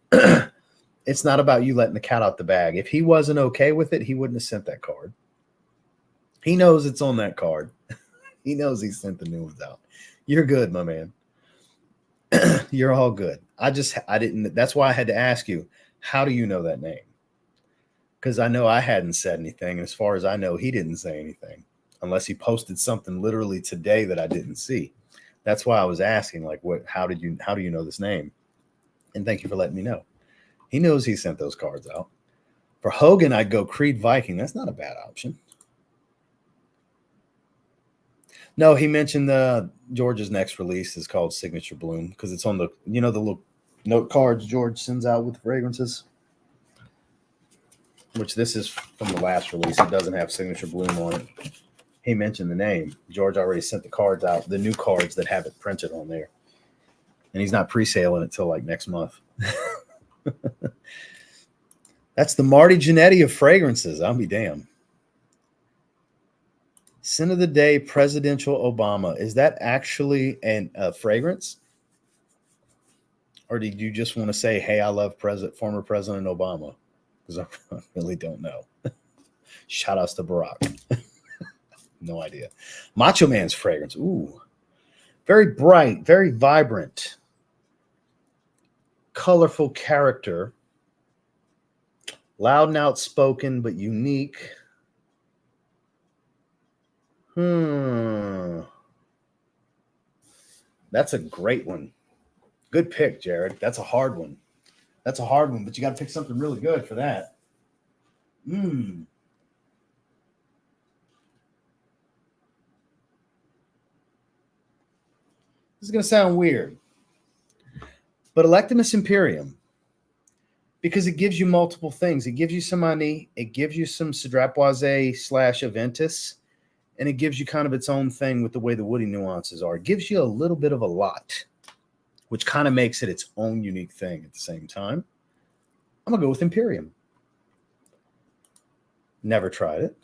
A: It's not about you letting the cat out the bag. If he wasn't okay with it, he wouldn't have sent that card. He knows it's on that card. He knows he sent the new ones out. You're good, my man. You're all good. I didn't. That's why I had to ask you, how do you know that name? Because I know I hadn't said anything. As far as I know, he didn't say anything, unless he posted something literally today that I didn't see. That's why I was asking, like, how do you know this name? And thank you for letting me know. He knows he sent those cards out. For Hogan, I'd go Creed Viking. That's not a bad option. No, he mentioned George's next release is called Signature Bloom, because it's on the little note cards George sends out with fragrances. Which this is from the last release. It doesn't have Signature Bloom on it. He mentioned the name. George already sent the cards out, the new cards that have it printed on there. And he's not pre-sailing it till like next month. That's the Marty Jannetty of fragrances. I'll be damned. Scent of the Day, Presidential Obama. Is that actually a fragrance? Or did you just want to say, hey, I love former President Obama? Because I really don't know. Shout outs to Barack. No idea. Macho Man's fragrance. Ooh. Very bright, very vibrant, colorful character. Loud and outspoken, but unique. That's a great one. Good pick, Jared. That's a hard one. But you got to pick something really good for that. This is going to sound weird, but Electimus Imperium, because it gives you multiple things. It gives you some money. It gives you some Sidrapoise / Aventus. and it gives you kind of its own thing with the way the woody nuances are. It gives you a little bit of a lot, which kind of makes it its own unique thing at the same time. I'm going to go with Imperium. Never tried it.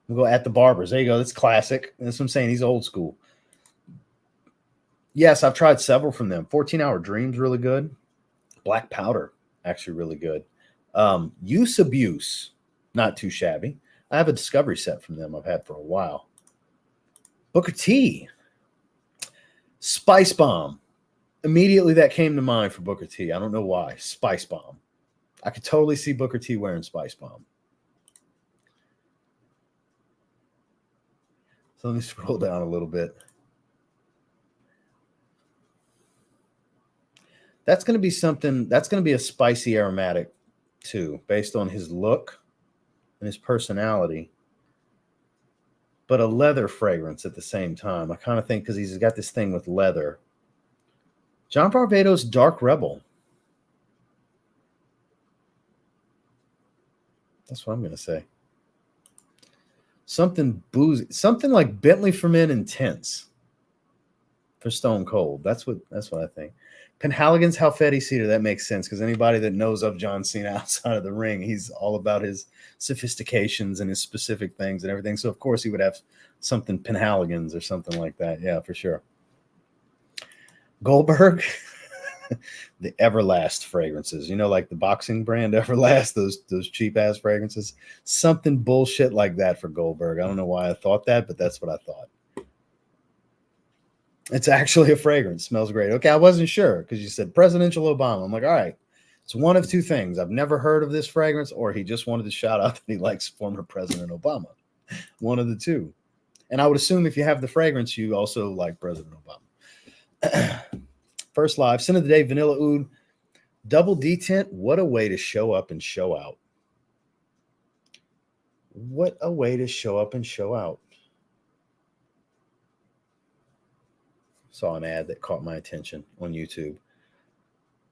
A: We'll go At the Barber's. There you go. That's classic. That's what I'm saying. He's old school. Yes, I've tried several from them. 14-Hour Dream's really good. Black Powder, actually really good. Use Abuse, not too shabby. I have a Discovery set from them I've had for a while. Booker T. Spice Bomb. Immediately that came to mind for Booker T. I don't know why. Spice Bomb. I could totally see Booker T wearing Spice Bomb. So let me scroll down a little bit. That's going to be something, that's going to be a spicy aromatic too, based on his look and his personality, but a leather fragrance at the same time. I kind of think because he's got this thing with leather. John Varvatos Dark Rebel. That's what I'm going to say. Something boozy, something like Bentley for Men Intense for Stone Cold. That's what I think. Penhaligon's Halfeti Cedar. That makes sense because anybody that knows of John Cena outside of the ring, he's all about his sophistications and his specific things and everything. So of course he would have something Penhaligon's or something like that. Yeah, for sure. Goldberg, the Everlast fragrances. You know, like the boxing brand Everlast, those cheap ass fragrances. Something bullshit like that for Goldberg. I don't know why I thought that, but that's what I thought. It's actually a fragrance. Smells great. Okay, I wasn't sure because you said Presidential Obama. I'm like, all right, it's one of two things. I've never heard of this fragrance, or he just wanted to shout out that he likes former President Obama. One of the two. And I would assume if you have the fragrance, you also like President Obama. First live, Sin of the Day, Vanilla Oud, Double Detent. What a way to show up and show out. What a way to show up and show out. Saw an ad that caught my attention on YouTube.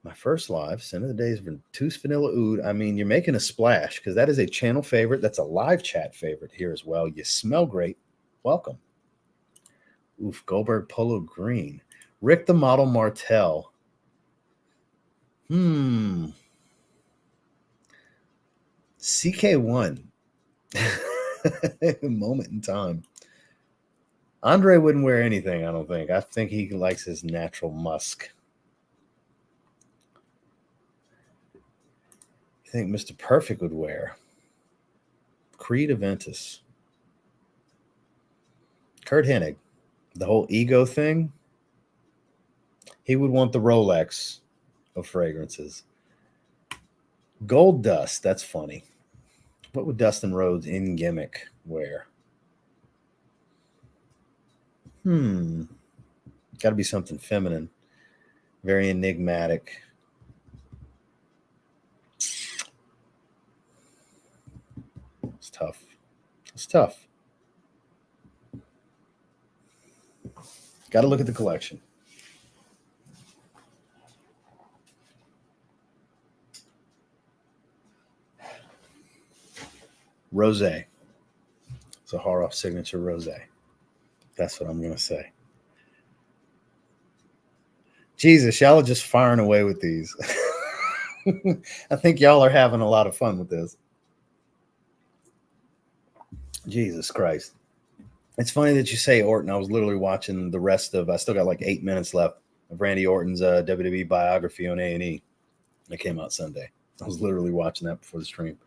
A: My first live, Sin of the Day is Ventus Vanilla Oud. I mean, you're making a splash because that is a channel favorite. That's a live chat favorite here as well. You smell great. Welcome. Oof, Goldberg Polo Green. Rick the Model Martel. CK1. Moment in time. Andre wouldn't wear anything, I don't think. I think he likes his natural musk. I think Mr. Perfect would wear Creed Aventus. Kurt Hennig. The whole ego thing. He would want the Rolex of fragrances. Gold Dust. That's funny. What would Dustin Rhodes in gimmick wear? Got to be something feminine. Very enigmatic. It's tough. It's tough. Got to look at the collection. Rosé. Zaharoff Signature Rosé. That's what I'm going to say. Jesus, y'all are just firing away with these. I think y'all are having a lot of fun with this. Jesus Christ. It's funny that you say Orton. I was literally watching the rest of, I still got like 8 minutes left of Randy Orton's WWE biography on A&E. It came out Sunday. I was literally watching that before the stream.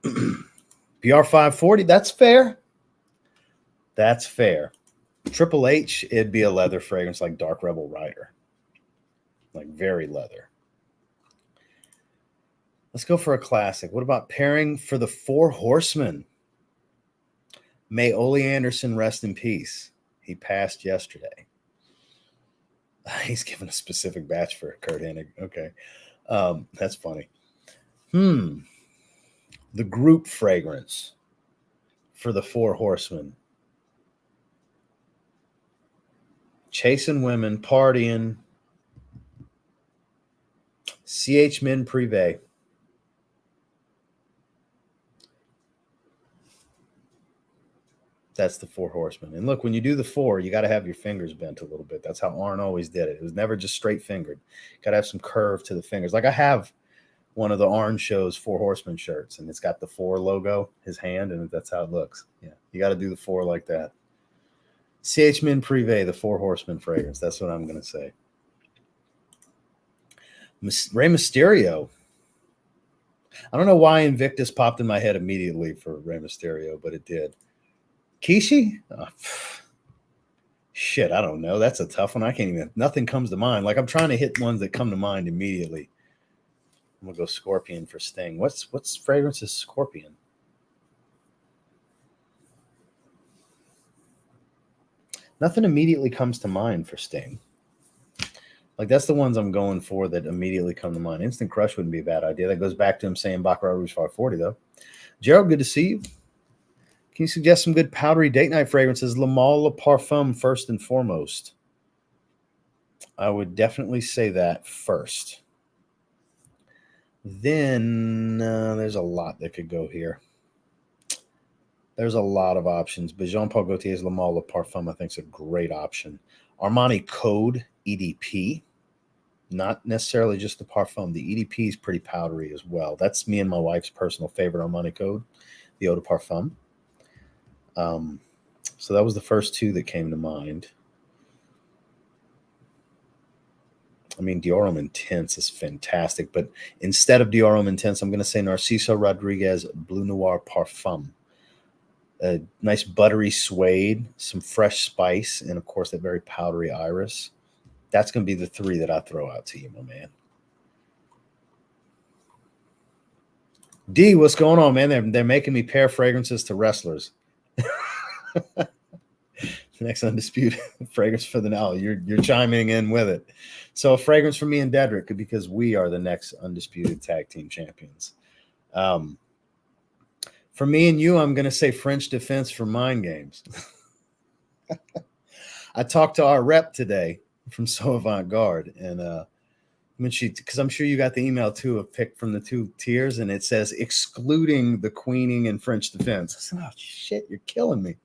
A: PR 540, that's fair. That's fair. Triple H, it'd be a leather fragrance like Dark Rebel Rider. Like very leather. Let's go for a classic. What about pairing for the Four Horsemen? May Ole Anderson rest in peace. He passed yesterday. He's given a specific batch for Kurt Hennig. Okay. That's funny. The group fragrance for the Four Horsemen. Chasing women, partying. CH Men Privé. That's the Four Horsemen. And look, when you do the four, you got to have your fingers bent a little bit. That's how Arn always did it. It was never just straight fingered. Got to have some curve to the fingers. Like I have one of the Arn Show's Four Horsemen shirts, and it's got the four logo, his hand, and that's how it looks. Yeah, you got to do the four like that. CH Min Privé, the Four Horsemen fragrance. That's what I'm going to say. Rey Mysterio. I don't know why Invictus popped in my head immediately for Rey Mysterio, but it did. Kishi? Oh, shit, I don't know. That's a tough one. I can't even, nothing comes to mind. Like I'm trying to hit ones that come to mind immediately. I'm going to go Scorpion for Sting. What's fragrance is Scorpion? Nothing immediately comes to mind for Sting. Like that's the ones I'm going for that immediately come to mind. Instant Crush wouldn't be a bad idea. That goes back to him saying Baccarat Rouge 540 though. Gerald, good to see you. Can you suggest some good powdery date night fragrances? Le Male Le Parfum first and foremost. I would definitely say that first. Then there's a lot that could go here. There's a lot of options, but Jean-Paul Gaultier's Le Male Le Parfum I think is a great option. Armani Code EDP. Not necessarily just the Parfum. The EDP is pretty powdery as well. That's me and my wife's personal favorite Armani Code, the Eau de Parfum. So that was the first two that came to mind. I mean, Diorum Intense is fantastic, but instead of Diorum Intense, I'm going to say Narciso Rodriguez Bleu Noir Parfum. A nice buttery suede, some fresh spice, and of course that very powdery iris. That's going to be the three that I throw out to you, my man. D, what's going on, man? They're making me pair fragrances to wrestlers. The next undisputed fragrance for the now. You're chiming in with it. So a fragrance for me and Dedrick because we are the next undisputed tag team champions. For me and you, I'm going to say French Defense for Mind Games. I talked to our rep today from So Avant-Garde, and when because I'm sure you got the email too, a pick from the two tiers, and it says excluding the Queening and French Defense. I said, oh shit, you're killing me.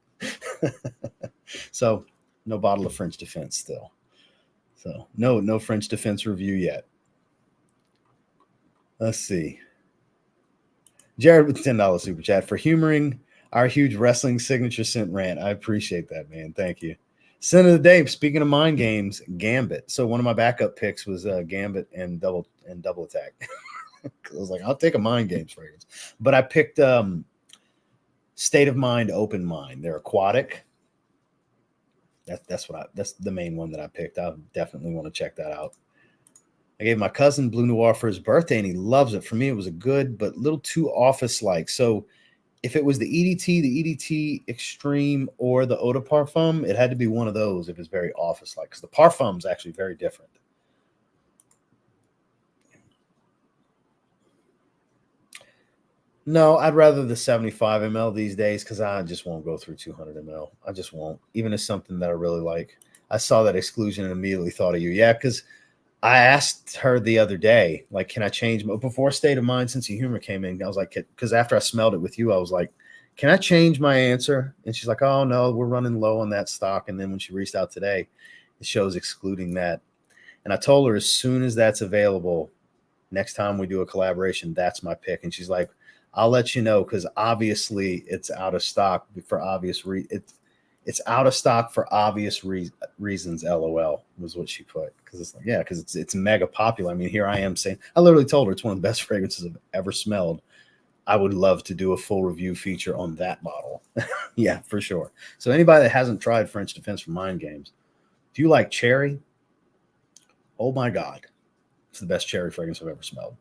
A: So no bottle of French Defense still. So no French Defense review yet. Let's see. Jared with $10 super chat for humoring our huge wrestling signature scent rant. I appreciate that, man. Thank you. Scent of the day. Speaking of mind games, Gambit. So one of my backup picks was Gambit and Double Attack. I was like, I'll take a mind games fragrance, but I picked State of Mind, Open Mind. They're aquatic. That's the main one that I picked. I definitely want to check that out. I gave my cousin Bleu Noir for his birthday, and he loves it. For me, it was a good but a little too office-like. So if it was the EDT Extreme, or the Eau de Parfum, it had to be one of those if it's very office-like, because the Parfum is actually very different. No, I'd rather the 75 ml these days because I just won't go through 200 ml. I just won't, even as something that I really like. I saw that exclusion and immediately thought of you. Yeah, because I asked her the other day, like, can I change before State of Mind, Sense of Humor came in? I was like, because after I smelled it with you, I was like, can I change my answer? And she's like, oh, no, we're running low on that stock. And then when she reached out today, it shows excluding that. And I told her as soon as that's available, next time we do a collaboration, that's my pick. And she's like, I'll let you know, because obviously it's out of stock for obvious it's out of stock for obvious reasons. LOL was what she put, because it's like, yeah, because it's mega popular. I mean, here I am saying, I literally told her it's one of the best fragrances I've ever smelled. I would love to do a full review feature on that bottle. Yeah, for sure. So anybody that hasn't tried French Defense for Mind Games, if you like cherry, oh my God, it's the best cherry fragrance I've ever smelled.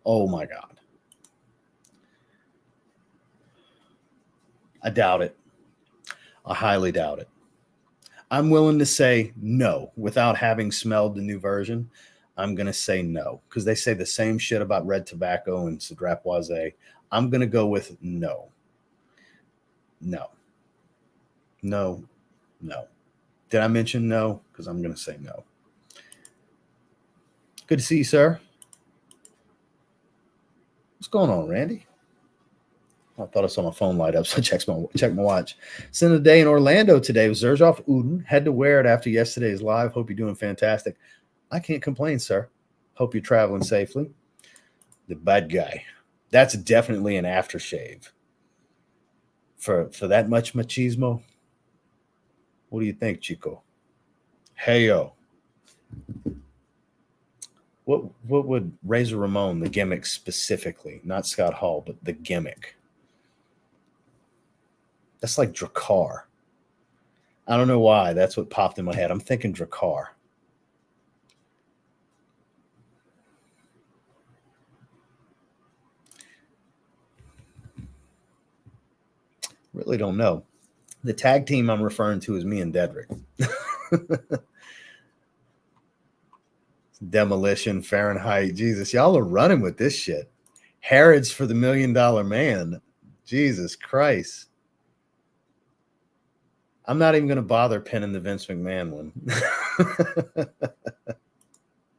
A: Oh my God. I doubt it. I highly doubt it. I'm willing to say no without having smelled the new version. I'm going to say no, because they say the same shit about Red Tobacco and Cedrat Boisé. I'm going to go with no. No. No. No. Did I mention no? Because I'm going to say no. Good to see you, sir. What's going on, Randy? I thought I saw my phone light up, so I check my watch. Spent the day in Orlando today with Zerzov Uden. Had to wear it after yesterday's live. Hope you're doing fantastic. I can't complain, sir. Hope you're traveling safely. The bad guy. That's definitely an aftershave. For that much machismo? What do you think, Chico? Hey, yo. What would Razor Ramon, the gimmick specifically, not Scott Hall, but the gimmick? That's like Drakkar. I don't know why. That's what popped in my head. I'm thinking Drakkar. Really don't know. The tag team I'm referring to is me and Dedrick. Demolition, Fahrenheit. Jesus, y'all are running with this shit. Harrods for the $1 Million Man. Jesus Christ. I'm not even going to bother pinning the Vince McMahon one.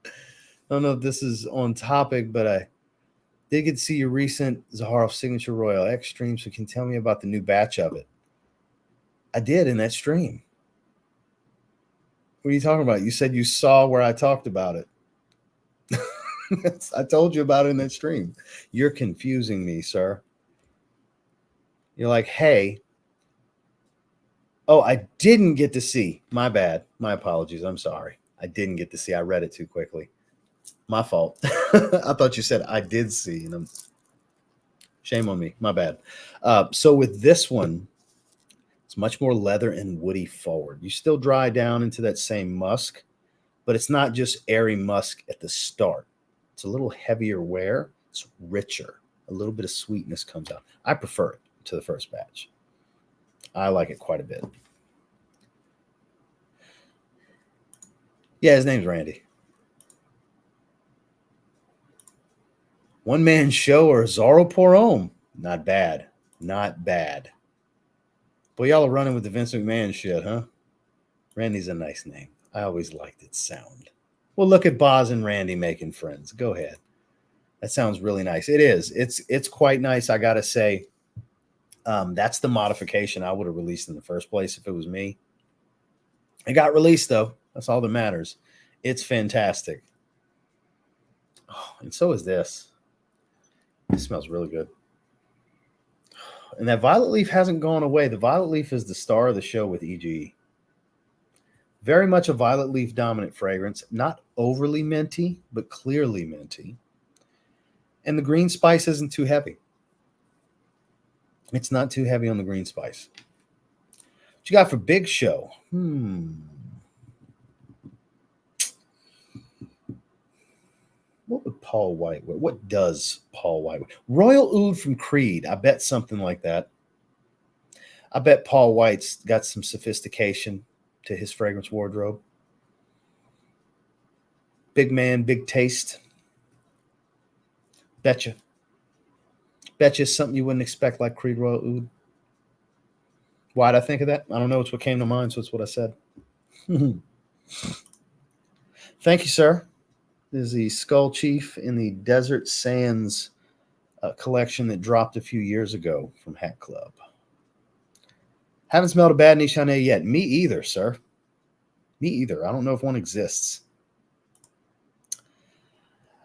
A: I don't know if this is on topic, but I did get to see your recent Zaharoff Signature Royal X stream, so can you tell me about the new batch of it? I did in that stream. What are you talking about? You said you saw where I talked about it. I told you about it in that stream. You're confusing me, sir. You're like, hey. Oh, I didn't get to see. My bad. My apologies. I'm sorry. I didn't get to see. I read it too quickly. My fault. I thought you said I did see. And shame on me. My bad. So with this one, it's much more leather and woody forward. You still dry down into that same musk, but it's not just airy musk at the start. It's a little heavier wear. It's richer. A little bit of sweetness comes out. I prefer it to the first batch. I like it quite a bit. Yeah, his name's Randy. One man show or Zaro Porom. Not bad. Not bad. Boy, y'all are running with the Vince McMahon shit, huh? Randy's a nice name. I always liked its sound. Well, look at Boz and Randy making friends. Go ahead. That sounds really nice. It is. It's quite nice, I got to say. That's the modification I would have released in the first place if it was me. It got released, though. That's all that matters. It's fantastic. Oh, and so is this. It smells really good. And that violet leaf hasn't gone away. The violet leaf is the star of the show with EGE. Very much a violet leaf dominant fragrance. Not overly minty, but clearly minty. And the green spice isn't too heavy. It's not too heavy on the green spice. What you got for Big Show? What would Paul White wear? What does Paul White wear? Royal Oud from Creed. I bet something like that. I bet Paul White's got some sophistication to his fragrance wardrobe. Big man, big taste. Betcha. Betcha is something you wouldn't expect like Creed Royal Oud. Why'd I think of that? I don't know. It's what came to mind, so it's what I said. Thank you, sir. This is the Skull Chief in the Desert Sands collection that dropped a few years ago from Hat Club. Haven't smelled a bad Nishane yet. Me either, sir. Me either. I don't know if one exists.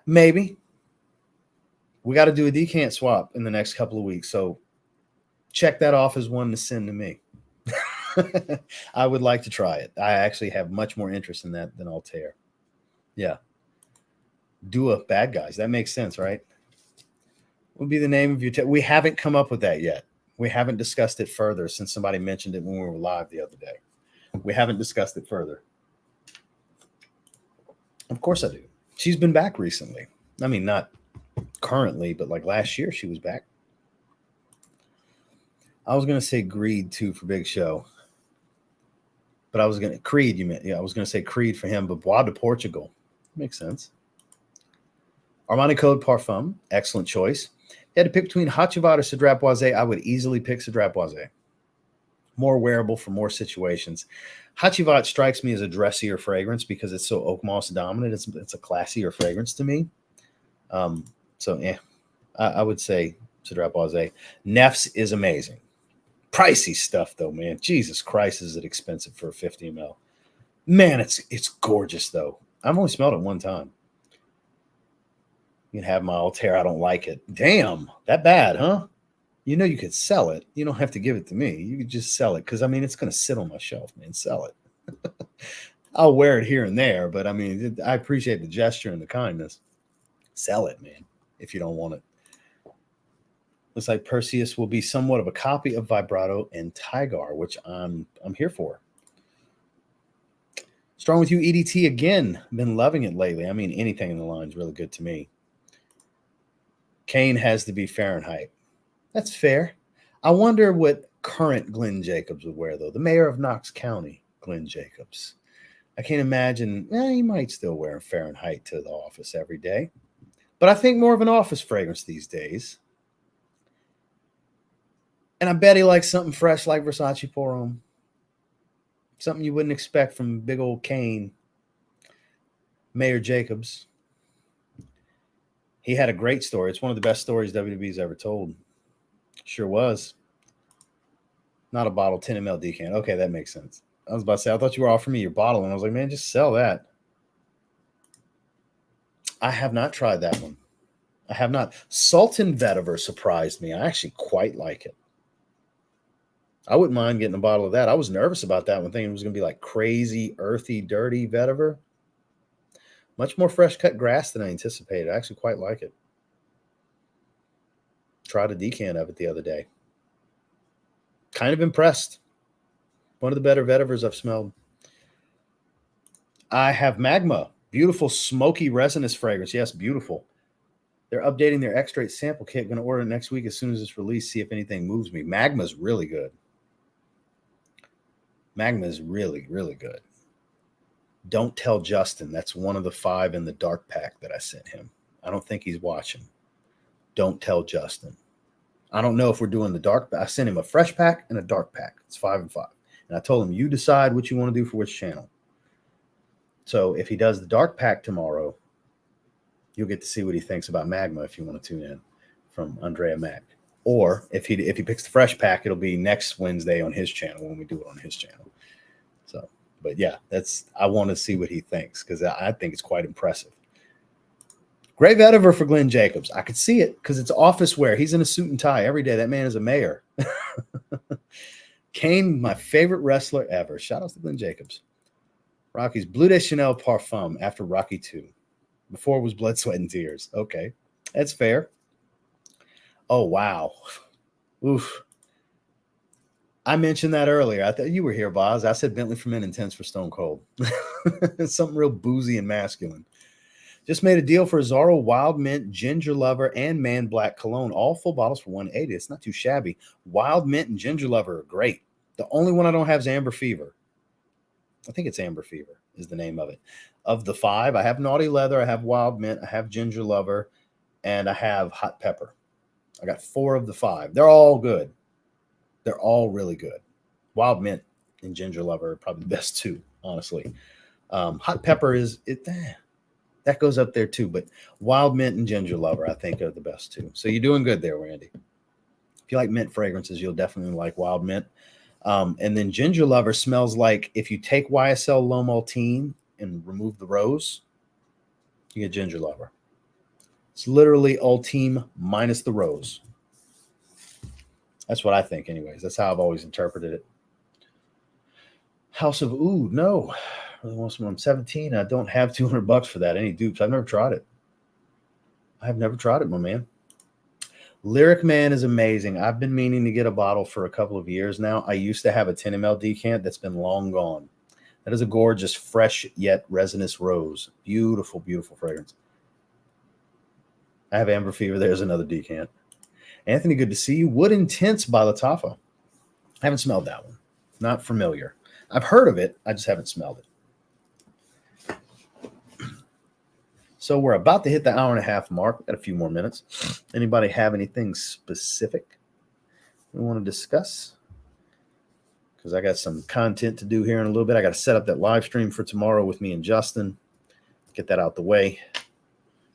A: Maybe. We got to do a decant swap in the next couple of weeks, so check that off as one to send to me. I would like to try it. I actually have much more interest in that than Altair. Yeah. Dua Bad Guys. That makes sense, right? What would be the name of your... We haven't come up with that yet. We haven't discussed it further since somebody mentioned it when we were live the other day. We haven't discussed it further. Of course I do. She's been back recently. I mean, not currently, but like last year she was back. I was going to say Greed too for Big Show. But I was going to... Creed, you meant. Yeah, I was going to say Creed for him, but Bois de Portugal. Makes sense. Armani Code Parfum. Excellent choice. You had to pick between Hachivat or Cedrat Boisé. I would easily pick Cedrat Boisé. More wearable for more situations. Hachivat strikes me as a dressier fragrance because it's so oak moss dominant. It's a classier fragrance to me. So yeah, I would say Cedrat Boisé. Neff's is amazing. Pricey stuff though, man. Jesus Christ, is it expensive for a 50 ml? Man, it's gorgeous though. I've only smelled it one time. You can have my Altair. I don't like it. Damn, that bad, huh? You know you could sell it. You don't have to give it to me. You could just sell it because, I mean, it's going to sit on my shelf, man. Sell it. I'll wear it here and there, but, I mean, I appreciate the gesture and the kindness. Sell it, man, if you don't want it. Looks like Perseus will be somewhat of a copy of Vibrato and Tigar, which I'm here for. Strong with you, EDT, again. Been loving it lately. I mean, anything in the line is really good to me. Kane has to be Fahrenheit. That's fair. I wonder what current Glenn Jacobs would wear, though. The mayor of Knox County, Glenn Jacobs. I can't imagine. He might still wear Fahrenheit to the office every day. But I think more of an office fragrance these days. And I bet he likes something fresh like Versace Pour Homme. Something you wouldn't expect from big old Kane. Mayor Jacobs. He had a great story. It's one of the best stories WWE's ever told. Sure was. Not a bottle, 10 ml decant. Okay, that makes sense. I was about to say, I thought you were offering me your bottle, and I was like, man, just sell that. I have not tried that one. I have not. Sultan Vetiver surprised me. I actually quite like it. I wouldn't mind getting a bottle of that. I was nervous about that one, thinking it was going to be like crazy, earthy, dirty vetiver. Much more fresh cut grass than I anticipated. I actually quite like it. Tried a decant of it the other day. Kind of impressed. One of the better vetivers I've smelled. I have Magma. Beautiful, smoky, resinous fragrance. Yes, beautiful. They're updating their X-Straight sample kit. Going to order it next week as soon as it's released, see if anything moves me. Magma's really good. Magma is really, really good. Don't tell Justin. That's one of the 5 in the dark pack that I sent him. I don't think he's watching. Don't tell Justin. I don't know if we're doing the dark pack. I sent him a fresh pack and a dark pack. It's 5 and 5. And I told him, you decide what you want to do for which channel. So if he does the dark pack tomorrow, you'll get to see what he thinks about Magma if you want to tune in from Andrea Mack. Or if he picks the fresh pack, it'll be next Wednesday on his channel when we do it on his channel. So, but yeah, I want to see what he thinks because I think it's quite impressive. Great vetiver for Glenn Jacobs. I could see it because it's office wear. He's in a suit and tie every day. That man is a mayor. Kane, my favorite wrestler ever. Shout out to Glenn Jacobs. Rocky's Bleu de Chanel Parfum after Rocky 2. Before it was Blood, Sweat, and Tears. Okay, that's fair. Oh, wow. Oof. I mentioned that earlier. I thought you were here, Boz. I said Bentley for Men, Intense for Stone Cold. Something real boozy and masculine. Just made a deal for Zaro Wild Mint, Ginger Lover, and Man Black Cologne. All full bottles for $180. It's not too shabby. Wild Mint and Ginger Lover are great. The only one I don't have is Amber Fever. I think it's Amber Fever is the name of it. Of the 5, I have Naughty Leather, I have Wild Mint, I have Ginger Lover, and I have Hot Pepper. I got 4 of the 5. They're all good. They're all really good. Wild Mint and Ginger Lover are probably the best 2, honestly. Hot Pepper is it. That goes up there too, but Wild Mint and Ginger Lover, I think, are the best 2. So you're doing good there, Randy. If you like mint fragrances, you'll definitely like Wild Mint. And then Ginger Lover smells like if you take YSL Low Maltine and remove the rose, you get Ginger Lover. It's literally Ultime minus the rose. That's what I think anyways. That's how I've always interpreted it. House of Oud, no. I'm 17. I don't have $200 for that. Any dupes? I've never tried it. I have never tried it, my man. Lyric Man is amazing. I've been meaning to get a bottle for a couple of years now. I used to have a 10 ml decant that's been long gone. That is a gorgeous, fresh yet resinous rose. Beautiful, beautiful fragrance. I have Amber Fever. There's another decant. Anthony, good to see you. Wood Intense by Lattafa. I haven't smelled that one. Not familiar. I've heard of it. I just haven't smelled it. So we're about to hit the hour and a half mark. We've got a few more minutes. Anybody have anything specific we want to discuss? Because I got some content to do here in a little bit. I got to set up that live stream for tomorrow with me and Justin. Get that out the way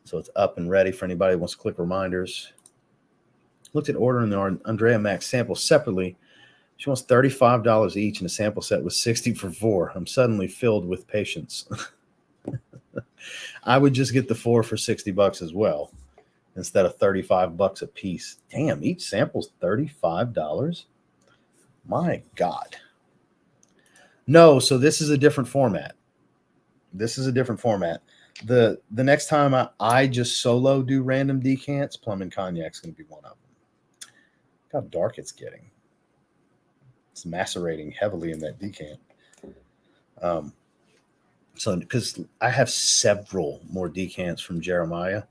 A: so it's up and ready for anybody who wants to click reminders. Looked at ordering the Andrea Max samples separately. She wants $35 each, and a sample set was $60 for 4. I'm suddenly filled with patience. I would just get the 4 for $60 as well, instead of $35 a piece. Damn, each sample's $35. My God. No, so this is a different format. This is a different format. The next time I just solo do random decants, Plum and Cognac's going to be one of them. Look how dark it's getting. It's macerating heavily in that decant. So because I have several more decants from Jeremiah,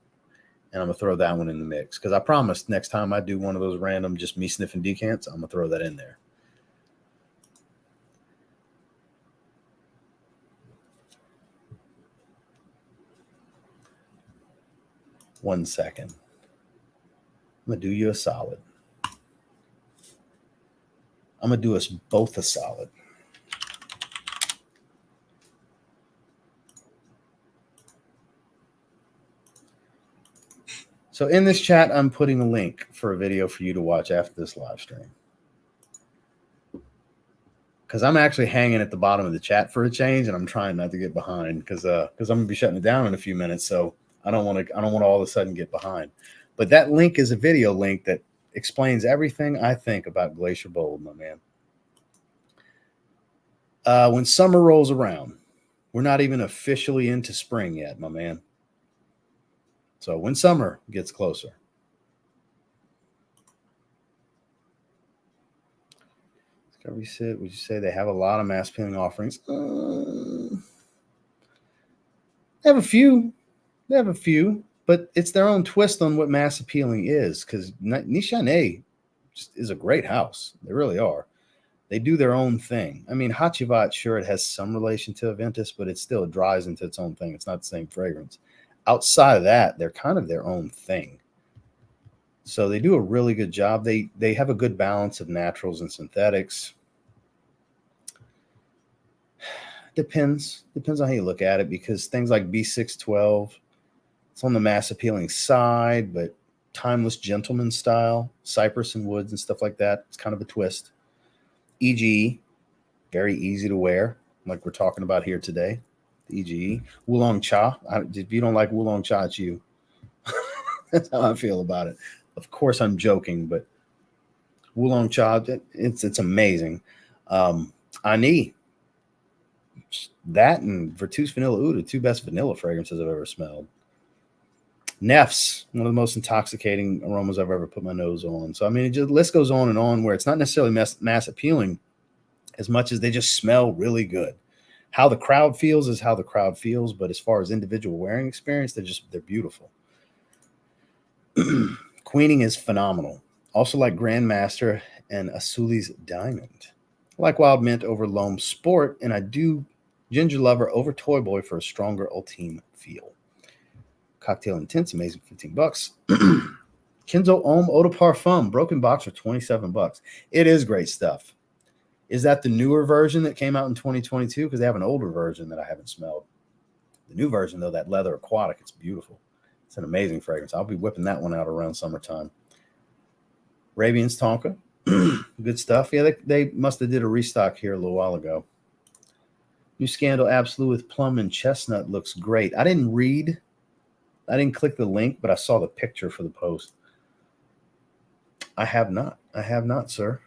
A: and I'm going to throw that one in the mix. Because I promised next time I do one of those random just me sniffing decants, I'm going to throw that in there. One second. I'm going to do you a solid. I'm going to do us both a solid. So in this chat, I'm putting a link for a video for you to watch after this live stream. Because I'm actually hanging at the bottom of the chat for a change, and I'm trying not to get behind because I'm going to be shutting it down in a few minutes. So I don't want to all of a sudden get behind. But that link is a video link that explains everything I think about Glacier Bold, my man. When summer rolls around, we're not even officially into spring yet, my man. So when summer gets closer, Discovery Sit, would you say they have a lot of mass appealing offerings? They have a few. They have a few, but it's their own twist on what mass appealing is, because Nishane is a great house. They really are. They do their own thing. I mean, Hachivat, sure, it has some relation to Aventus, but it still dries into its own thing. It's not the same fragrance. Outside of that, they're kind of their own thing. So they do a really good job. They have a good balance of naturals and synthetics. Depends on how you look at it, because things like B612, it's on the mass appealing side, but timeless gentleman style, cypress and woods and stuff like that. It's kind of a twist. EGE, very easy to wear, like we're talking about here today. EGE. Oolong Cha. If you don't like Oolong Cha, it's you. That's how I feel about it. Of course, I'm joking, but Oolong Cha, it's amazing. Ani. That and Vertus Vanilla Oud, the two best vanilla fragrances I've ever smelled. Neff's, one of the most intoxicating aromas I've ever put my nose on. So, I mean, the list goes on and on, where it's not necessarily mass appealing as much as they just smell really good. How the crowd feels is how the crowd feels, but as far as individual wearing experience, they're beautiful. Queening is phenomenal. Also like Grandmaster and Asuli's Diamond. I like Wild Mint over Loam Sport, and I do Ginger Lover over Toy Boy for a stronger Ultime feel. Cocktail Intense, amazing, $15. Kenzo Homme Eau de Parfum, broken box for $27. It is great stuff. Is that the newer version that came out in 2022? Because they have an older version that I haven't smelled. The new version, though, that Leather Aquatic, it's beautiful. It's an amazing fragrance. I'll be whipping that one out around summertime. Rabian's Tonka, good stuff. Yeah, they must have did a restock here a little while ago. New Scandal Absolute with Plum and Chestnut looks great. I didn't click the link, but I saw the picture for the post. I have not, sir.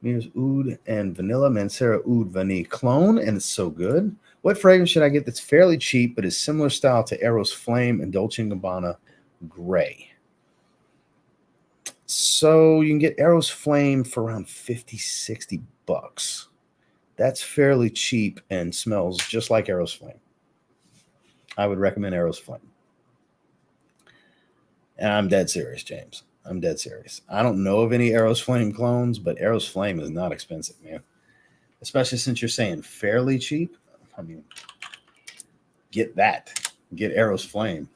A: Here's Oud and Vanilla, Mancera Oud Vanille Clone, and it's so good. What fragrance should I get that's fairly cheap but is similar style to Eros Flame and Dolce & Gabbana Gray? So you can get Eros Flame for around $50-$60. That's fairly cheap and smells just like Eros Flame. I would recommend Eros Flame. And I'm dead serious, James. I'm dead serious. I don't know of any Eros Flame clones, but Eros Flame is not expensive, man. Especially since you're saying fairly cheap. I mean, get that. Get Eros Flame.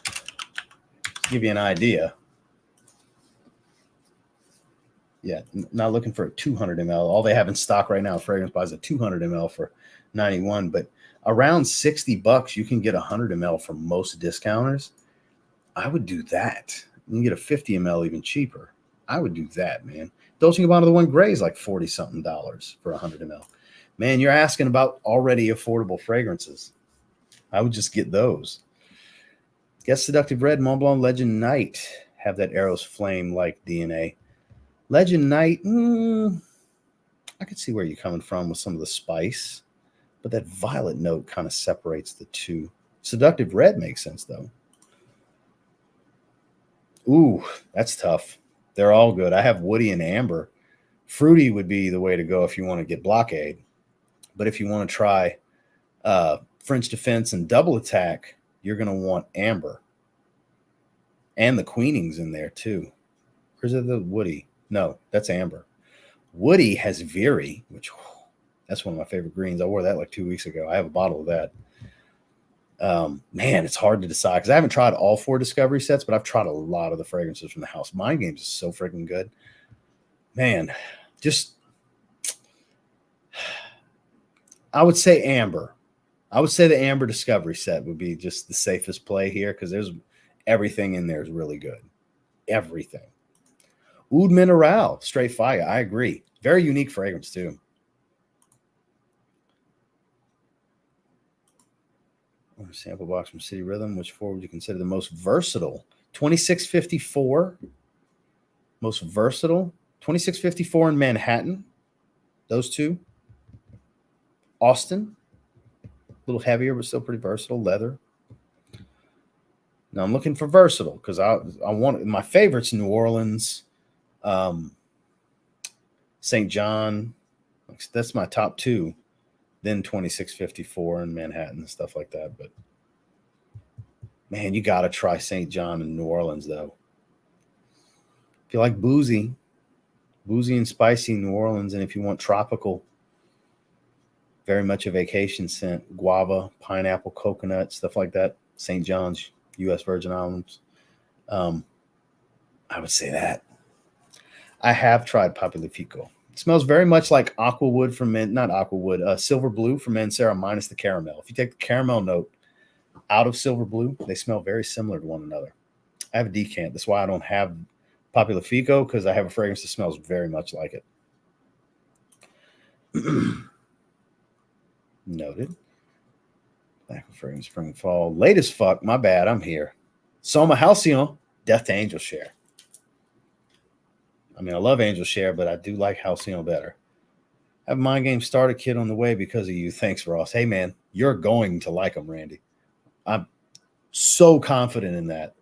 A: To give you an idea. Yeah, not looking for a 200 ml. All they have in stock right now, Fragrance buys a 200 ml for $91, but around $60, you can get 100 ml from most discounters. I would do that. You can get a 50 ml even cheaper. I would do that, man. Dolce & Gabbana, the one gray is like $40-something for 100 ml. Man, you're asking about already affordable fragrances. I would just get those. Guess Seductive Red, Mont Blanc Legend Night have that Eros flame-like DNA. Legend Night, I could see where you're coming from with some of the spice, but that violet note kind of separates the two. Seductive Red makes sense, though. Ooh, that's tough. They're all good. I have Woody and Amber. Fruity would be the way to go if you want to get Blockade. But if you want to try French Defense and Double Attack, you're going to want Amber. And the Queening's in there, too. Or is it the Woody? No, that's Amber. Woody has Veery, which that's one of my favorite greens. I wore that like 2 weeks ago. I have a bottle of that. Man, it's hard to decide because I haven't tried all 4 Discovery sets, but I've tried a lot of the fragrances from the house. Mind Games is so freaking good. Man, just I would say Amber. I would say the Amber Discovery set would be just the safest play here because there's everything in there is really good. Everything. Oud Mineral, straight fire. I agree. Very unique fragrance, too. Sample box from City Rhythm. Which 4 would you consider the most versatile? 2654. Most versatile. 2654 in Manhattan. Those 2. Austin. A little heavier, but still pretty versatile. Leather. Now I'm looking for versatile because I want my favorites: New Orleans, St. John. That's my top 2. Then 2654 in Manhattan and stuff like that. But man, you got to try St. John and New Orleans, though. If you like boozy and spicy New Orleans, and if you want tropical, very much a vacation scent, guava, pineapple, coconut, stuff like that, St. John's, U.S. Virgin Islands. I would say that. I have tried Popular Fico. It smells very much like Aquawood from Silver Blue from Mancera minus the caramel. If you take the caramel note out of Silver Blue, they smell very similar to one another. I have a decant. That's why I don't have Popular Fico, because I have a fragrance that smells very much like it. Noted. Lack of fragrance, spring and fall. Late as fuck. My bad. I'm here. Soma Halcyon, Death to Angel Share. I mean, I love Angel Share, but I do like Halcyon better. I have a Mind Game starter kit on the way because of you. Thanks, Ross. Hey, man, you're going to like them, Randy. I'm so confident in that.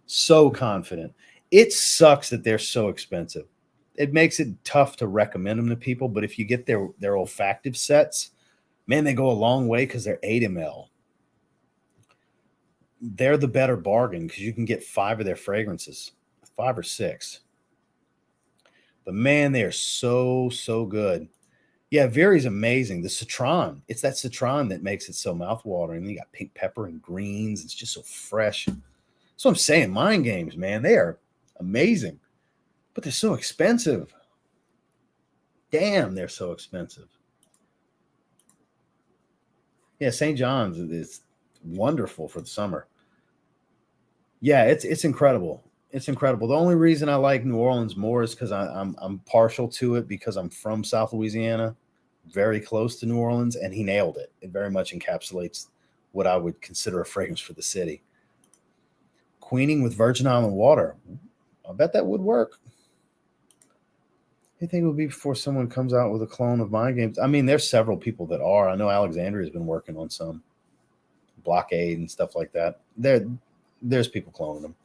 A: So confident. It sucks that they're so expensive. It makes it tough to recommend them to people, but if you get their olfactive sets, man, they go a long way because they're 8 ml. They're the better bargain because you can get 5 of their fragrances, 5 or 6. But man, they are so, so good. Yeah, Veery's amazing. The citron, it's that citron that makes it so mouthwatering. You got pink pepper and greens. It's just so fresh. That's what I'm saying. Mind Games, man, they are amazing. But they're so expensive. Damn, they're so expensive. Yeah, St. John's is wonderful for the summer. Yeah, it's incredible. It's incredible. The only reason I like New Orleans more is because I'm partial to it because I'm from South Louisiana, very close to New Orleans, and he nailed it. It very much encapsulates what I would consider a fragrance for the city. Queening with Virgin Island water. I bet that would work. I think it would be before someone comes out with a clone of Mind Games. I mean, there's several people that are. I know Alexandria has been working on some Blockade and stuff like that. There's people cloning them.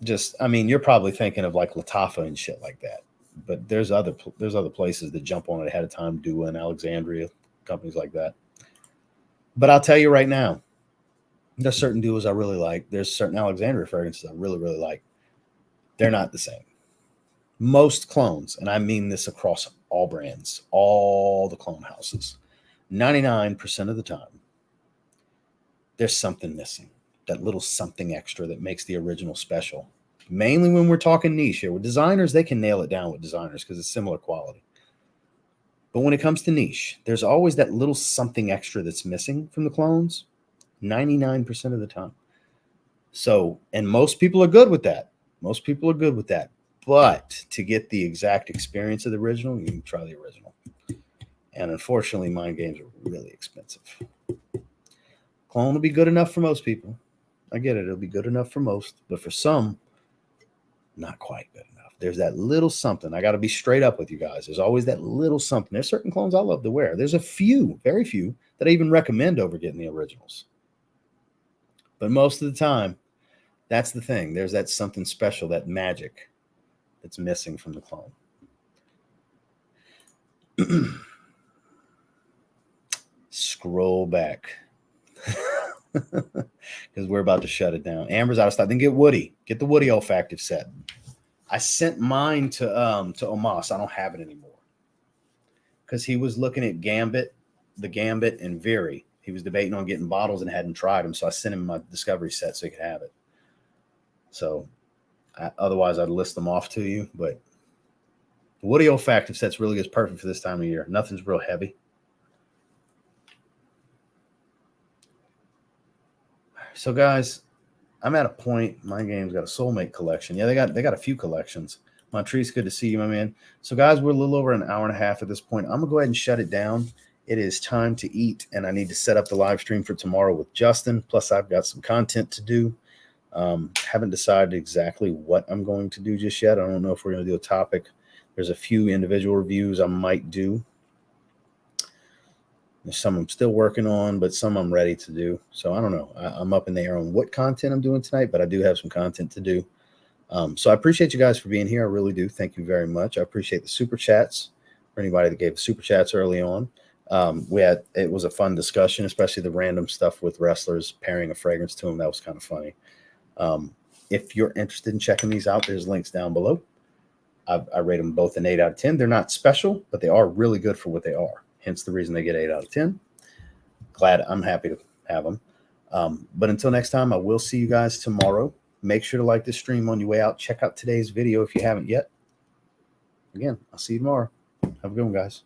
A: Just, I mean, you're probably thinking of like Latafa and shit like that, but there's other places that jump on it ahead of time, Dua and Alexandria, companies like that. But I'll tell you right now, there's certain Duas I really like. There's certain Alexandria fragrances I really, really like. They're not the same. Most clones, and I mean this across all brands, all the clone houses, 99% of the time, there's something missing. That little something extra that makes the original special. Mainly when we're talking niche here. With designers, they can nail it down with designers because it's similar quality. But when it comes to niche, there's always that little something extra that's missing from the clones 99% of the time. So, and most people are good with that. Most people are good with that. But to get the exact experience of the original, you can try the original. And unfortunately, mind games are really expensive. Clone will be good enough for most people. I get it. It'll be good enough for most. But for some, not quite good enough. There's that little something. I got to be straight up with you guys. There's always that little something. There's certain clones I love to wear. There's a few, very few, that I even recommend over getting the originals. But most of the time, that's the thing. There's that something special, that magic that's missing from the clone. Scroll back. Because we're about to shut it down. Amber's out of stock. Then get Woody. Get the Woody olfactive set. I sent mine to Omas. I don't have it anymore. Because he was looking at the Gambit, and Viri. He was debating on getting bottles and hadn't tried them. So I sent him my Discovery set so he could have it. So otherwise, I'd list them off to you. But the Woody olfactive set's really good. Perfect for this time of year. Nothing's real heavy. So, guys, I'm at a point. My game's got a soulmate collection. Yeah, they got a few collections. Montrese, good to see you, my man. So, guys, we're a little over an hour and a half at this point. I'm going to go ahead and shut it down. It is time to eat, and I need to set up the live stream for tomorrow with Justin. Plus, I've got some content to do. Haven't decided exactly what I'm going to do just yet. I don't know if we're going to do a topic. There's a few individual reviews I might do. There's some I'm still working on, but some I'm ready to do. So I don't know. I'm up in the air on what content I'm doing tonight, but I do have some content to do. So I appreciate you guys for being here. I really do. Thank you very much. I appreciate the super chats for anybody that gave the super chats early on. It was a fun discussion, especially the random stuff with wrestlers pairing a fragrance to them. That was kind of funny. If you're interested in checking these out, there's links down below. I rate them both an 8 out of 10. They're not special, but they are really good for what they are. Hence the reason they get 8 out of 10. I'm happy to have them. But until next time, I will see you guys tomorrow. Make sure to like this stream on your way out. Check out today's video if you haven't yet. Again, I'll see you tomorrow. Have a good one, guys.